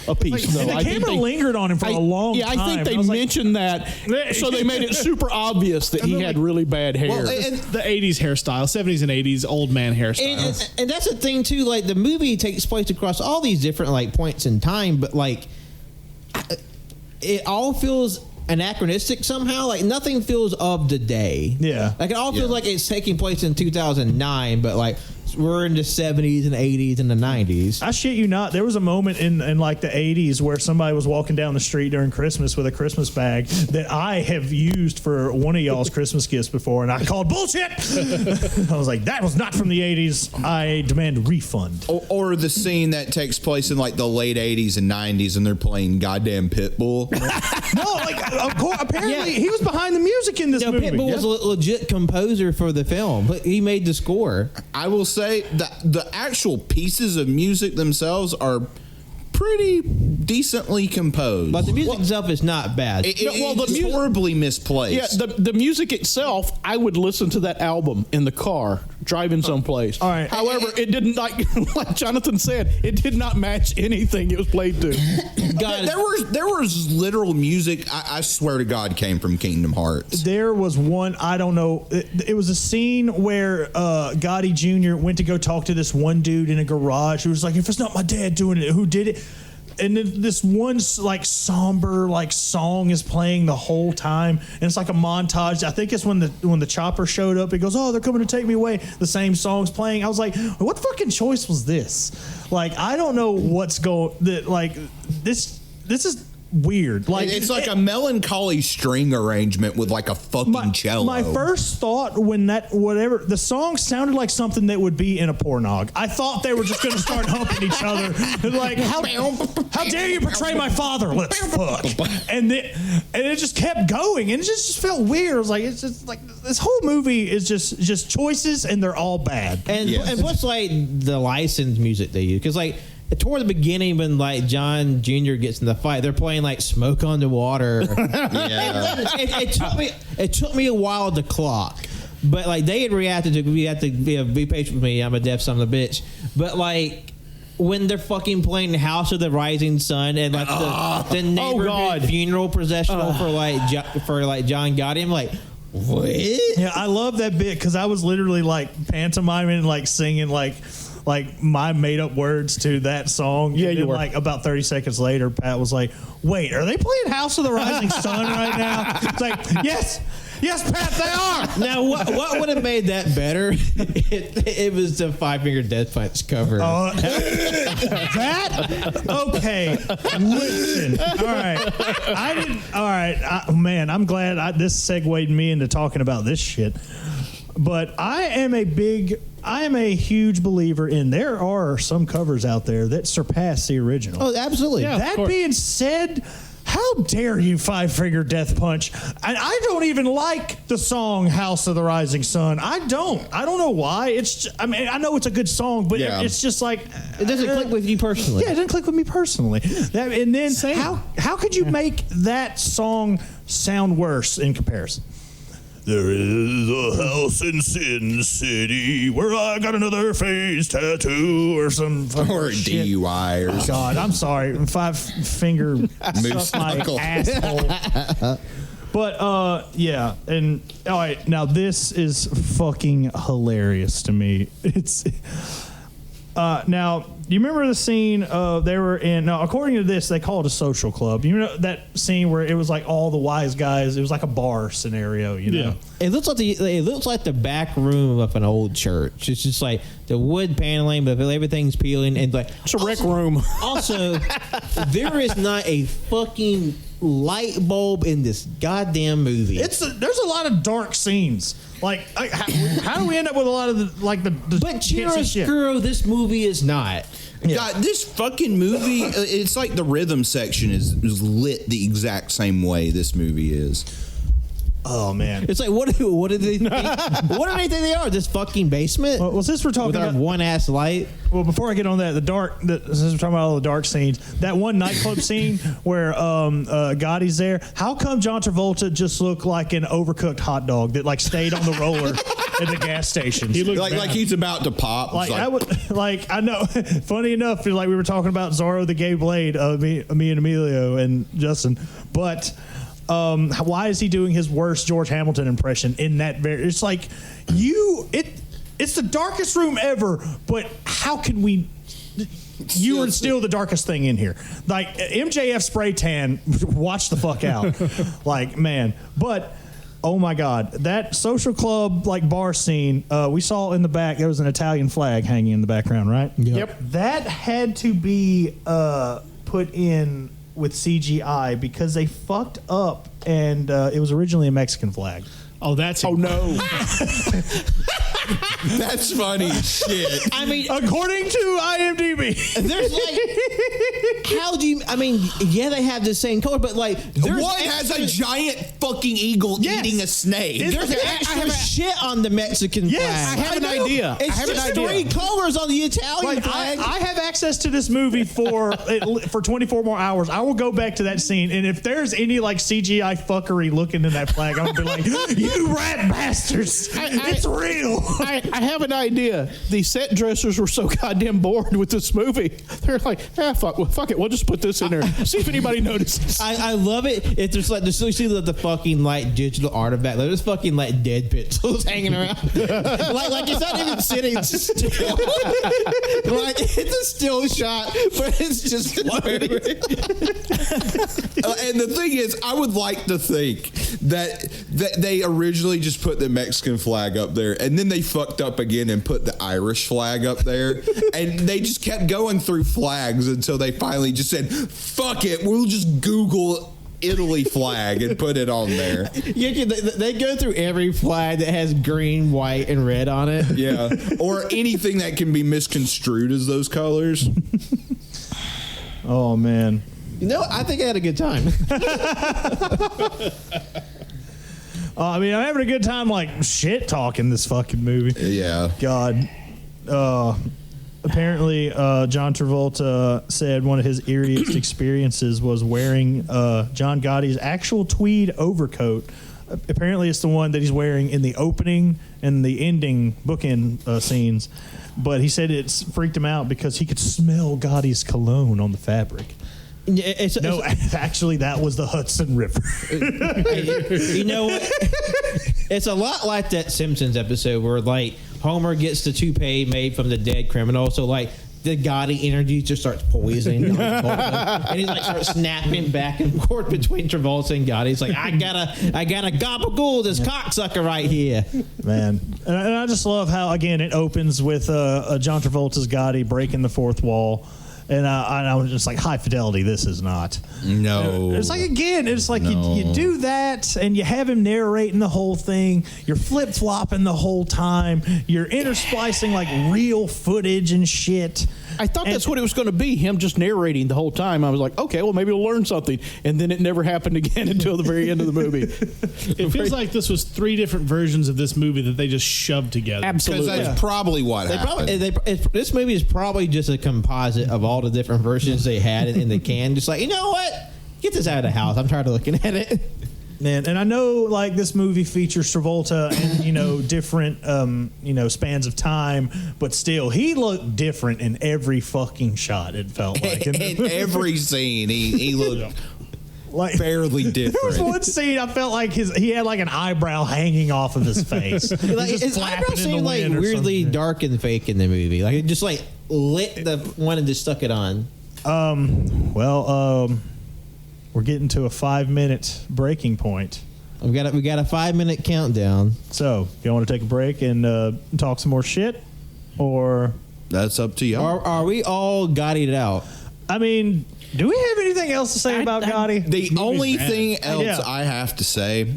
a piece. And the camera lingered on him for a long time. I think they mentioned that, so they made it super obvious that he had really bad hair. Well, And the 80s hairstyle, 70s and 80s old man hairstyle. And that's the thing too. Like the movie takes place across all these different like points in time, but like it all feels anachronistic somehow. Like nothing feels of the day. Yeah. Like it all feels like it's taking place in 2009, but like we're in the 70s and 80s and the 90s. I shit you not. There was a moment in like the 80s where somebody was walking down the street during Christmas with a Christmas bag that I have used for one of y'all's Christmas gifts before, and I called bullshit. I was like, that was not from the 80s. I demand a refund. or the scene that takes place in like the late 80s and 90s and they're playing goddamn Pitbull. No, like, of course, apparently he was behind the music in this movie. Pitbull was a legit composer for the film, but he made the score. I will say that the actual pieces of music themselves are pretty decently composed. But the music itself is not bad. It's horribly misplaced. Yeah, the music itself, I would listen to that album in the car driving someplace. All right. However, it didn't like Jonathan said, it did not match anything it was played to. God, There was literal music. I swear to God, came from Kingdom Hearts. There was one, I don't know. It was a scene where Gotti Jr. went to go talk to this one dude in a garage who was like, if it's not my dad doing it, who did it? And then this one like somber like song is playing the whole time, and it's like a montage. I think it's when the chopper showed up. It goes, "Oh, they're coming to take me away." The same song's playing. I was like, "What fucking choice was this?" Like, I don't know what's going. Like this is weird. Like it's like a melancholy string arrangement with like a fucking cello. My first thought when the song sounded like something that would be in a pornog. I thought they were just going to start humping each other. Like, how dare you betray my father? Let's fuck. And it just kept going, and it just felt weird. I was like, it's just like this whole movie is just choices, and they're all bad. And what's like the licensed music they use? Because like toward the beginning, when like John Jr. gets in the fight, they're playing like "Smoke on the Water." It took me a while to clock, but like they had reacted to. We have to be patient with me. I'm a deaf son of a bitch. But like when they're fucking playing "House of the Rising Sun" and like the neighborhood funeral processional for John Gotti, I'm like, what? Yeah, I love that bit because I was literally like pantomiming, like singing like my made up words to that song. Yeah, and you then, were. like about 30 seconds later, Pat was like, "Wait, are they playing House of the Rising Sun right now?" It's like, yes, Pat, they are. Now, what would have made that better? It was the Five Finger Death Punch cover. That okay? Listen, all right. Man, I'm glad this segued me into talking about this shit. But I am a huge believer in there are some covers out there that surpass the original. Oh, absolutely. Yeah. That being said, how dare you, Five Finger Death Punch? And I don't even like the song House of the Rising Sun. I don't know why. It's just, I mean, I know it's a good song, but it's just like It doesn't click with you personally. Yeah, it doesn't click with me personally. And then how could you make that song sound worse in comparison? There is a house in Sin City where I got another face tattoo or some or a shit. DUI or God, I'm sorry. Five Finger Moose my knuckle. asshole. But yeah, and all right, now this is fucking hilarious to me. It's now, you remember the scene they were in? Now, according to this, they call it a social club. You know that scene where it was like all the wise guys. It was like a bar scenario. You know, It looks like the back room of an old church. It's just like the wood paneling, but everything's peeling and like It's a rec room. Also, there is not a fucking light bulb in this goddamn movie. there's a lot of dark scenes. Like, how do we end up with a lot of the But chiaroscuro, this movie is not. God, this fucking movie, it's like the rhythm section is lit the exact same way this movie is. Oh man, It's like what do they think? What do they think they are? This fucking basement? well, since we're talking with our about one ass light. Well, before I get on that, since we're talking about all the dark scenes, that one nightclub scene where Gotti's there, how come John Travolta just looked like an overcooked hot dog that like stayed on the roller at the gas station? He looked Like he's about to pop. Like It's I know. Funny enough, like we were talking about Zorro the Gay Blade, me and Emilio and Justin, but. Why is he doing his worst George Hamilton impression in that? It's like it's the darkest room ever. But how can we? You are still the darkest thing in here. Like MJF spray tan. Watch the fuck out. Like man, but. Oh my God! That social club like bar scene we saw in the back. There was an Italian flag hanging in the background, right? Yep. That had to be put in with CGI because they fucked up, and it was originally a Mexican flag. Oh, that's no. That's funny as shit. I mean, According to IMDb, there's like, how do you? I mean, yeah, they have the same color, but like, there's One has a giant fucking eagle eating a snake. There's extra shit on the Mexican flag. I have an idea. It's I have just an idea. 3 colors on the Italian like flag. I have access to this movie for 24 more hours. I will go back to that scene, and if there's any like CGI fuckery looking in that flag, I'm gonna be like, "You rat bastards! It's real." I have an idea. The set dressers were so goddamn bored with this movie. They're like, fuck it. We'll just put this in there. See if anybody notices. I love it. If there's like, you see the fucking like digital artifact, like there's fucking like dead pixels hanging around. like it's not even sitting still. Like it's a still shot, but it's just floating. And the thing is, I would like to think that they originally just put the Mexican flag up there, and then they fucked up again and put the Irish flag up there, and they just kept going through flags until they finally just said, "Fuck it, we'll just Google Italy flag and put it on there." They go through every flag that has green, white, and red on it. Yeah, or anything that can be misconstrued as those colors. Oh man. I think I had a good time. I mean, I'm having a good time, like, shit talking this fucking movie. Yeah. God. Apparently, John Travolta said one of his eeriest experiences was wearing John Gotti's actual tweed overcoat. Apparently, it's the one that he's wearing in the opening and the ending bookend scenes. But he said it's freaked him out because he could smell Gotti's cologne on the fabric. Actually, that was the Hudson River. You know what? It's a lot like that Simpsons episode where, like, Homer gets the toupee made from the dead criminal. So, like, the Gotti energy just starts poisoning. And he, like, starts snapping back and forth between Travolta and Gotti. He's like, I gotta gabagool this cocksucker right here. Man. And I just love how, again, it opens with John Travolta's Gotti breaking the fourth wall. And I was just like, high fidelity, this is not. No. It's like, again, it's like you do that and you have him narrating the whole thing. You're flip-flopping the whole time. You're intersplicing, like, real footage and shit. I thought that's what it was going to be, him just narrating the whole time. I was like, okay, well, maybe we'll learn something. And then it never happened again until the very end of the movie. It feels like this was 3 different versions of this movie that they just shoved together. Absolutely. Because that's probably what happened. This movie is probably just a composite of all the different versions they had in the can. Just like, you know what? Get this out of the house. I'm tired of looking at it. Man, and I know, like, this movie features Travolta and, different, spans of time, but still, he looked different in every fucking shot, it felt like. In every scene, he looked like, fairly different. There was one scene I felt like he had, like, an eyebrow hanging off of his face. Like, his eyebrow seemed, like, weirdly dark and fake in the movie. Like, it just, like, lit the one and just stuck it on. We're getting to a 5-minute breaking point. We got a 5-minute countdown. So, you want to take a break and talk some more shit, or That's up to y'all. Are we all Gotti'd out? I mean, do we have anything else to say about Gotti? The only thing else Yeah. I have to say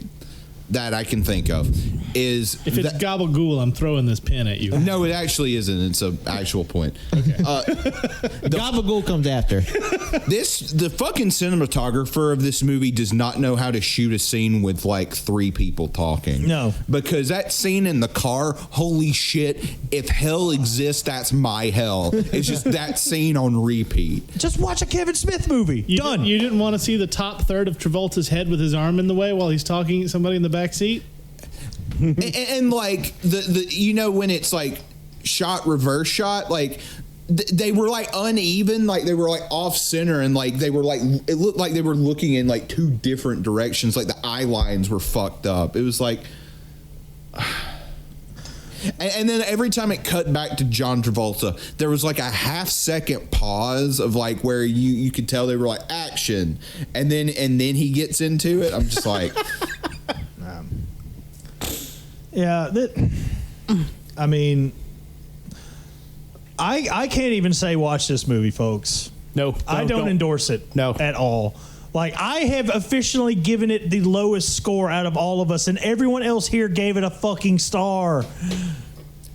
that I can think of is If it's gabagool, I'm throwing this pin at you. no, it actually isn't. It's an actual point. Gabagool comes after. The fucking cinematographer of this movie does not know how to shoot a scene with like 3 people talking. No. Because that scene in the car, holy shit, if hell exists, that's my hell. It's just that scene on repeat. Just watch a Kevin Smith movie. Done. You didn't want to see the top third of Travolta's head with his arm in the way while he's talking to somebody in the back seat? and like the when it's like shot reverse shot, like they were like uneven, like they were like off center, and like they were like, it looked like they were looking in like 2 different directions, like the eye lines were fucked up. It was like and then every time it cut back to John Travolta, there was like a half-second pause of like where you could tell they were like action, and then he gets into it. I'm just like Yeah, I mean, I can't even say watch this movie, folks. No, I don't endorse it. No. At all. Like, I have officially given it the lowest score out of all of us, and everyone else here gave it a fucking star.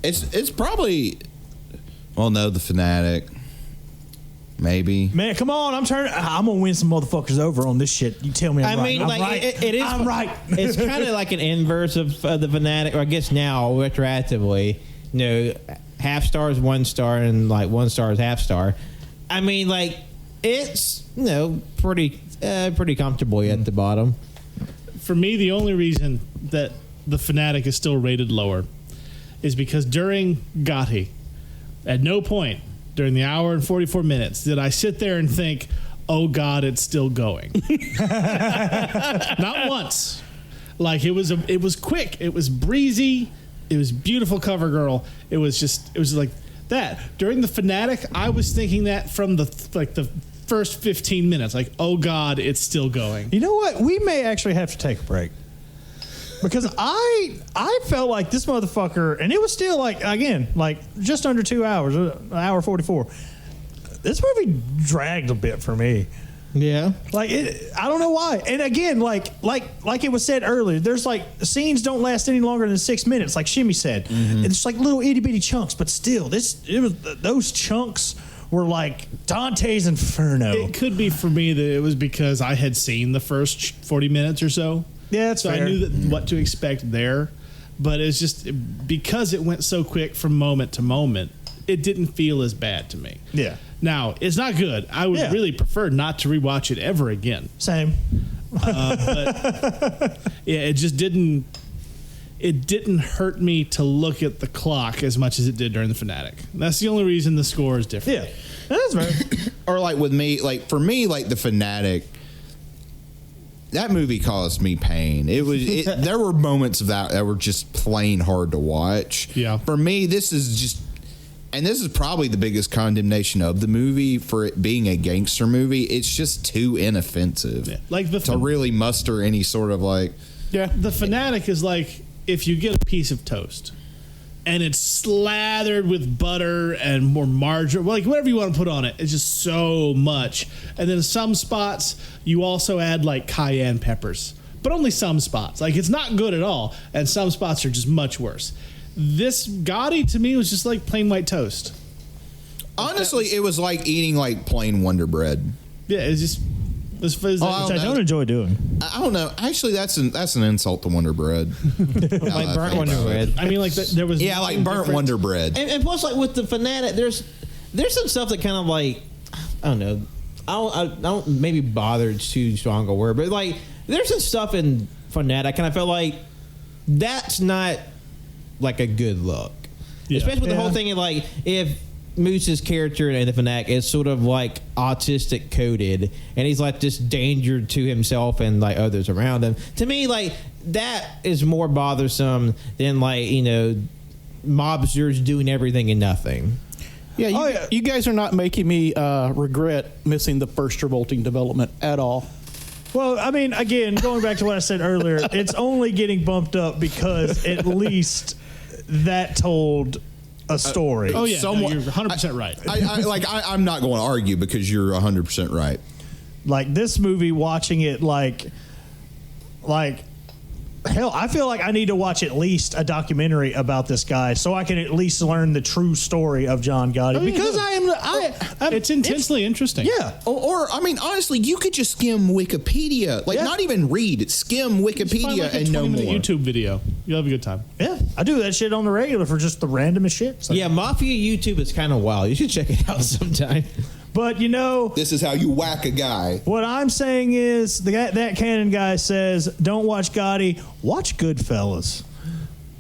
it's probably, well, no, The Fanatic. Maybe. Man, come on! I'm gonna win some motherfuckers over on this shit. You tell me I'm right. I'm right. It is. I'm right. It's kind of like an inverse of the Fanatic, or I guess now retroactively, half star is 1 star, and like 1 star is half star. I mean, like, it's pretty comfortably at the bottom. For me, the only reason that the Fanatic is still rated lower is because during Gotti, at no point during the hour and 44 minutes did I sit there and think, oh God, it's still going. Not once. Like, it was quick. It was breezy. It was beautiful cover girl. It was like that. During the Fanatic, I was thinking that from the first 15 minutes. Like, oh God, it's still going. You know what? We may actually have to take a break. Because I felt like this motherfucker, and it was still like, again, like just under 2 hours, an hour 44. This movie dragged a bit for me. Yeah. Like I don't know why. And again, like it was said earlier, there's like scenes don't last any longer than 6 minutes, like Shimmy said. It's like little itty bitty chunks, but still, those chunks were like Dante's Inferno. It could be for me that it was because I had seen the first 40 minutes or so. Yeah, that's so fair. I knew what to expect there. But it's just because it went so quick from moment to moment, it didn't feel as bad to me. Yeah. Now, it's not good. I would really prefer not to rewatch it ever again. Same. But yeah, it just didn't. It didn't hurt me to look at the clock as much as it did during the Fanatic. That's the only reason the score is different. Yeah, that's right. Or like with me, like for me, like the Fanatic, that movie caused me pain. There were moments of that were just plain hard to watch. Yeah. For me, this is just, and this is probably the biggest condemnation of the movie for it being a gangster movie. It's just too inoffensive. Yeah. Like to really muster any sort of like. Yeah. The Fanatic is like if you get a piece of toast and it's slathered with butter and more margarine, like whatever you want to put on it, it's just so much. And then some spots you also add like cayenne peppers, but only some spots. Like it's not good at all, and some spots are just much worse. This Gotti to me was just like plain white toast. Honestly, it was like eating like plain Wonder Bread. Yeah, it's just. Which I don't enjoy doing. I don't know. Actually, that's an insult to Wonder Bread. Like burnt Wonder Bread. I mean, like there was like burnt Wonder Bread. And plus, like with the Fanatic, there's some stuff that kind of like I don't know. I don't maybe bother. It's too strong a word, but like there's some stuff in Fanatic, and I felt like that's not like a good look, especially with the whole thing of like if Moose's character in the Fanatic is sort of like autistic coded, and he's like this danger to himself and like others around him. To me, like that is more bothersome than like mobsters doing everything and nothing. Yeah, you guys are not making me regret missing the first Travolting development at all. Well, I mean, again, going back to what I said earlier, it's only getting bumped up because at least that told a story. Oh yeah, you're 100% right. I'm not going to argue because you're 100% right. Like this movie, watching it like hell, I feel like I need to watch at least a documentary about this guy so I can at least learn the true story of John Gotti because it's intensely interesting. Yeah. Or I mean, honestly, you could just skim Wikipedia, not even read, skim Wikipedia like and no more. YouTube video, you'll have a good time. Yeah, I do that shit on the regular for just the randomest shit. So. Yeah, Mafia YouTube is kind of wild. You should check it out sometime. But this is how you whack a guy. What I'm saying is that Cannon guy says, don't watch Gotti, watch GoodFellas.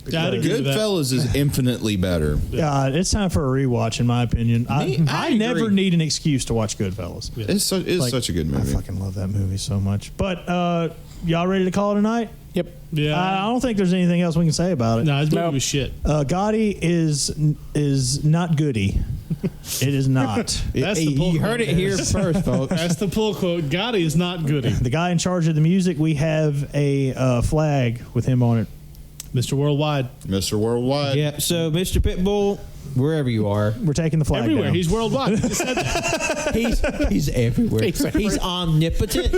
Yeah, GoodFellas is infinitely better. God, it's time for a rewatch, in my opinion. I never need an excuse to watch GoodFellas. Yeah. It's such a good movie. I fucking love that movie so much. But y'all ready to call it a night? Yep. Yeah. I don't think there's anything else we can say about it. No, this movie was shit. Gotti is not goody. It is not. That's the pull You quote. heard it here first, folks. That's the pull quote. Gotti is not goody. The guy in charge of the music, we have a flag with him on it. Mr. Worldwide. Mr. Worldwide. Yeah, so Mr. Pitbull, wherever you are. We're taking the flag Everywhere. down. He's worldwide. He said that. He's everywhere. He's omnipotent.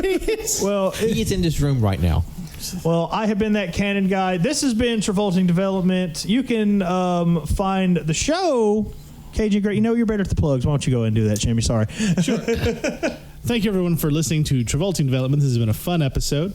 Well, He's in this room right now. Well, I have been that Cannon guy. This has been Travolting Development. You can find the show, Cajun Great. You're better at the plugs. Why don't you go ahead and do that, Jimmy? Sorry. Sure. Thank you, everyone, for listening to Travolting Development. This has been a fun episode.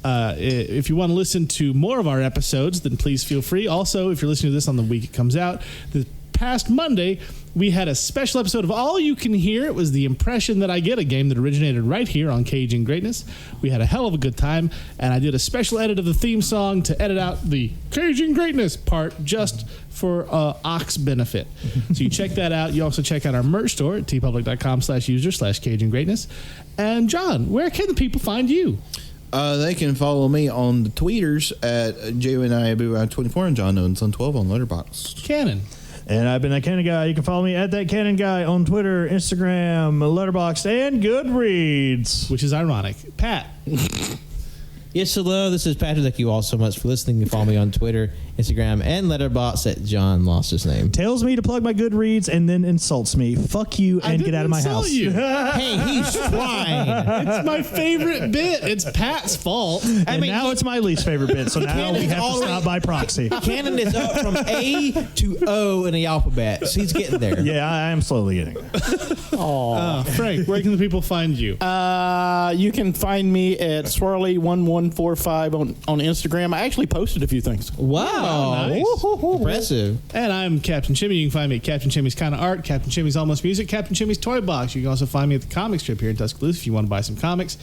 If you want to listen to more of our episodes, then please feel free. Also, if you're listening to this on the week it comes out, the past Monday, we had a special episode of All You Can Hear. It was the Impression That I Get, a game that originated right here on Cajun Greatness. We had a hell of a good time, and I did a special edit of the theme song to edit out the Cajun Greatness part just for Ox benefit. So you check that out. You also check out our merch store at tpublic.com/user/Cajun Greatness. And John, where can the people find you? They can follow me on the tweeters at JONIABU24 and John Owens on 12 on Letterboxd. Cannon. And I've been that Cannon guy. You can follow me at that Cannon guy on Twitter, Instagram, Letterboxd, and Goodreads. Which is ironic. Pat. Yes, hello. This is Patrick. Thank you all so much for listening. You follow me on Twitter, Instagram, and Letterboxd at John lost his name. Tells me to plug my Goodreads and then insults me. Fuck you and get out of my house. You. Hey, he's trying. It's my favorite bit. It's Pat's fault. And now it's my least favorite bit, so now we have to stop by proxy. Cannon is up from A to O in the alphabet. So he's getting there. Yeah, I am slowly getting there. Frank, where can the people find you? You can find me at Swirly1145 on Instagram. I actually posted a few things. Wow. Nice. Impressive. And I'm Captain Chimmy. You can find me at Captain Chimmy's Kind of Art, Captain Chimmy's Almost Music, Captain Chimmy's Toy Box. You can also find me at the comic strip here in Tuscaloosa if you want to buy some comics.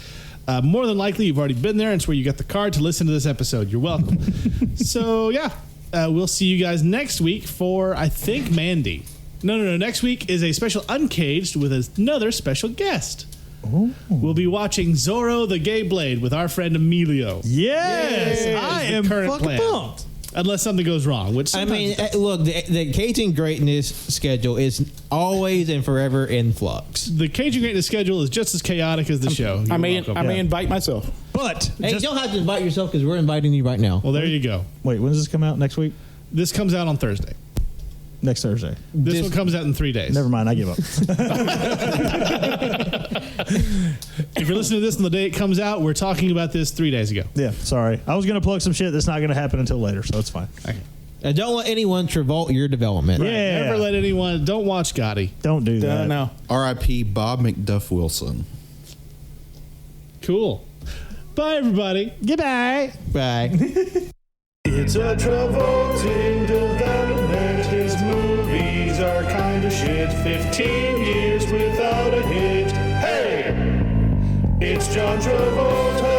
More than likely, you've already been there, and it's where you got the card to listen to this episode. You're welcome. So, yeah, we'll see you guys next week for, I think, Mandy. No. Next week is a special Uncaged with another special guest. Ooh. We'll be watching Zorro the Gay Blade with our friend Emilio. Yes, I am fucking pumped. Unless something goes wrong, which I mean, look, the Cajun Greatness schedule is always and forever in flux. The Cajun Greatness schedule is just as chaotic as the show. I may invite myself. But hey, you don't have to invite yourself because we're inviting you right now. Well, there you go. Wait, when does this come out? Next week? This comes out on Thursday. Next Thursday. This one comes out in 3 days. Never mind, I give up. If you're listening to this on the day it comes out, we're talking about this 3 days ago. Yeah, sorry. I was going to plug some shit that's not going to happen until later, so it's fine. Okay. And don't let anyone Travolta your development. Right. Yeah. Never let anyone. Don't watch Gotti. Don't do that. No. R.I.P. Bob McDuff Wilson. Cool. Bye, everybody. Goodbye. Bye. It's a Travolting development. His movies are kind of shit. 15 years without a hit. Hey! It's John Travolta.